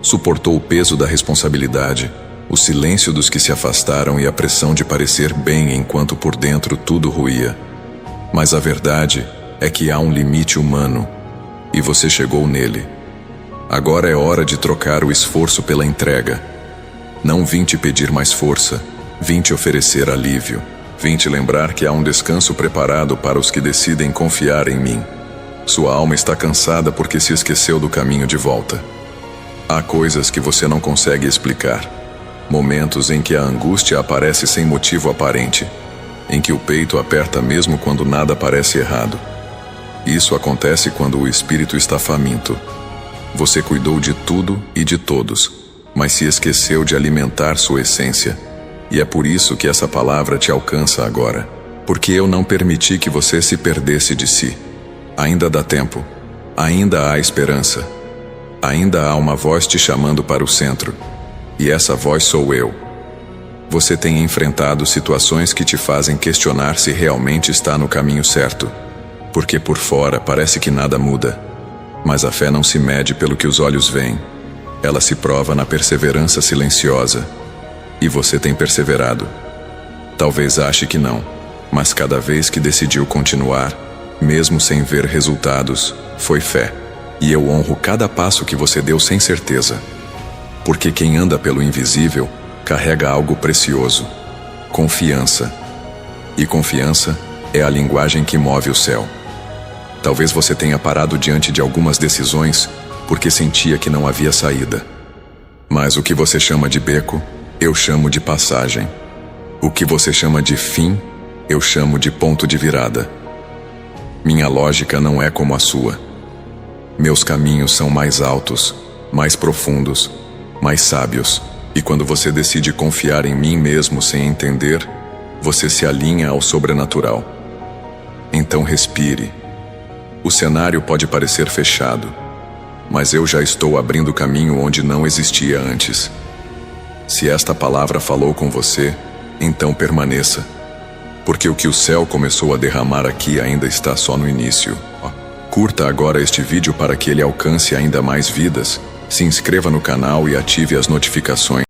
Suportou o peso da responsabilidade, o silêncio dos que se afastaram e a pressão de parecer bem enquanto por dentro tudo ruía. Mas a verdade é que há um limite humano, e você chegou nele. Agora é hora de trocar o esforço pela entrega. Não vim te pedir mais força, vim te oferecer alívio. Vim te lembrar que há um descanso preparado para os que decidem confiar em mim. Sua alma está cansada porque se esqueceu do caminho de volta. Há coisas que você não consegue explicar. Momentos em que a angústia aparece sem motivo aparente, em que o peito aperta mesmo quando nada parece errado. Isso acontece quando o espírito está faminto. Você cuidou de tudo e de todos, mas se esqueceu de alimentar sua essência. E é por isso que essa palavra te alcança agora. Porque eu não permiti que você se perdesse de si. Ainda dá tempo. Ainda há esperança. Ainda há uma voz te chamando para o centro. E essa voz sou eu. Você tem enfrentado situações que te fazem questionar se realmente está no caminho certo. Porque por fora parece que nada muda. Mas a fé não se mede pelo que os olhos veem. Ela se prova na perseverança silenciosa. E você tem perseverado. Talvez ache que não, mas cada vez que decidiu continuar, mesmo sem ver resultados, foi fé. E eu honro cada passo que você deu sem certeza. Porque quem anda pelo invisível carrega algo precioso: confiança. E confiança é a linguagem que move o céu. Talvez você tenha parado diante de algumas decisões porque sentia que não havia saída. Mas o que você chama de beco, eu chamo de passagem. O que você chama de fim, eu chamo de ponto de virada. Minha lógica não é como a sua. Meus caminhos são mais altos, mais profundos, mais sábios. E quando você decide confiar em mim mesmo sem entender, você se alinha ao sobrenatural. Então respire. O cenário pode parecer fechado, mas eu já estou abrindo caminho onde não existia antes. Se esta palavra falou com você, então permaneça, porque o que o céu começou a derramar aqui ainda está só no início. Curta agora este vídeo para que ele alcance ainda mais vidas, se inscreva no canal e ative as notificações.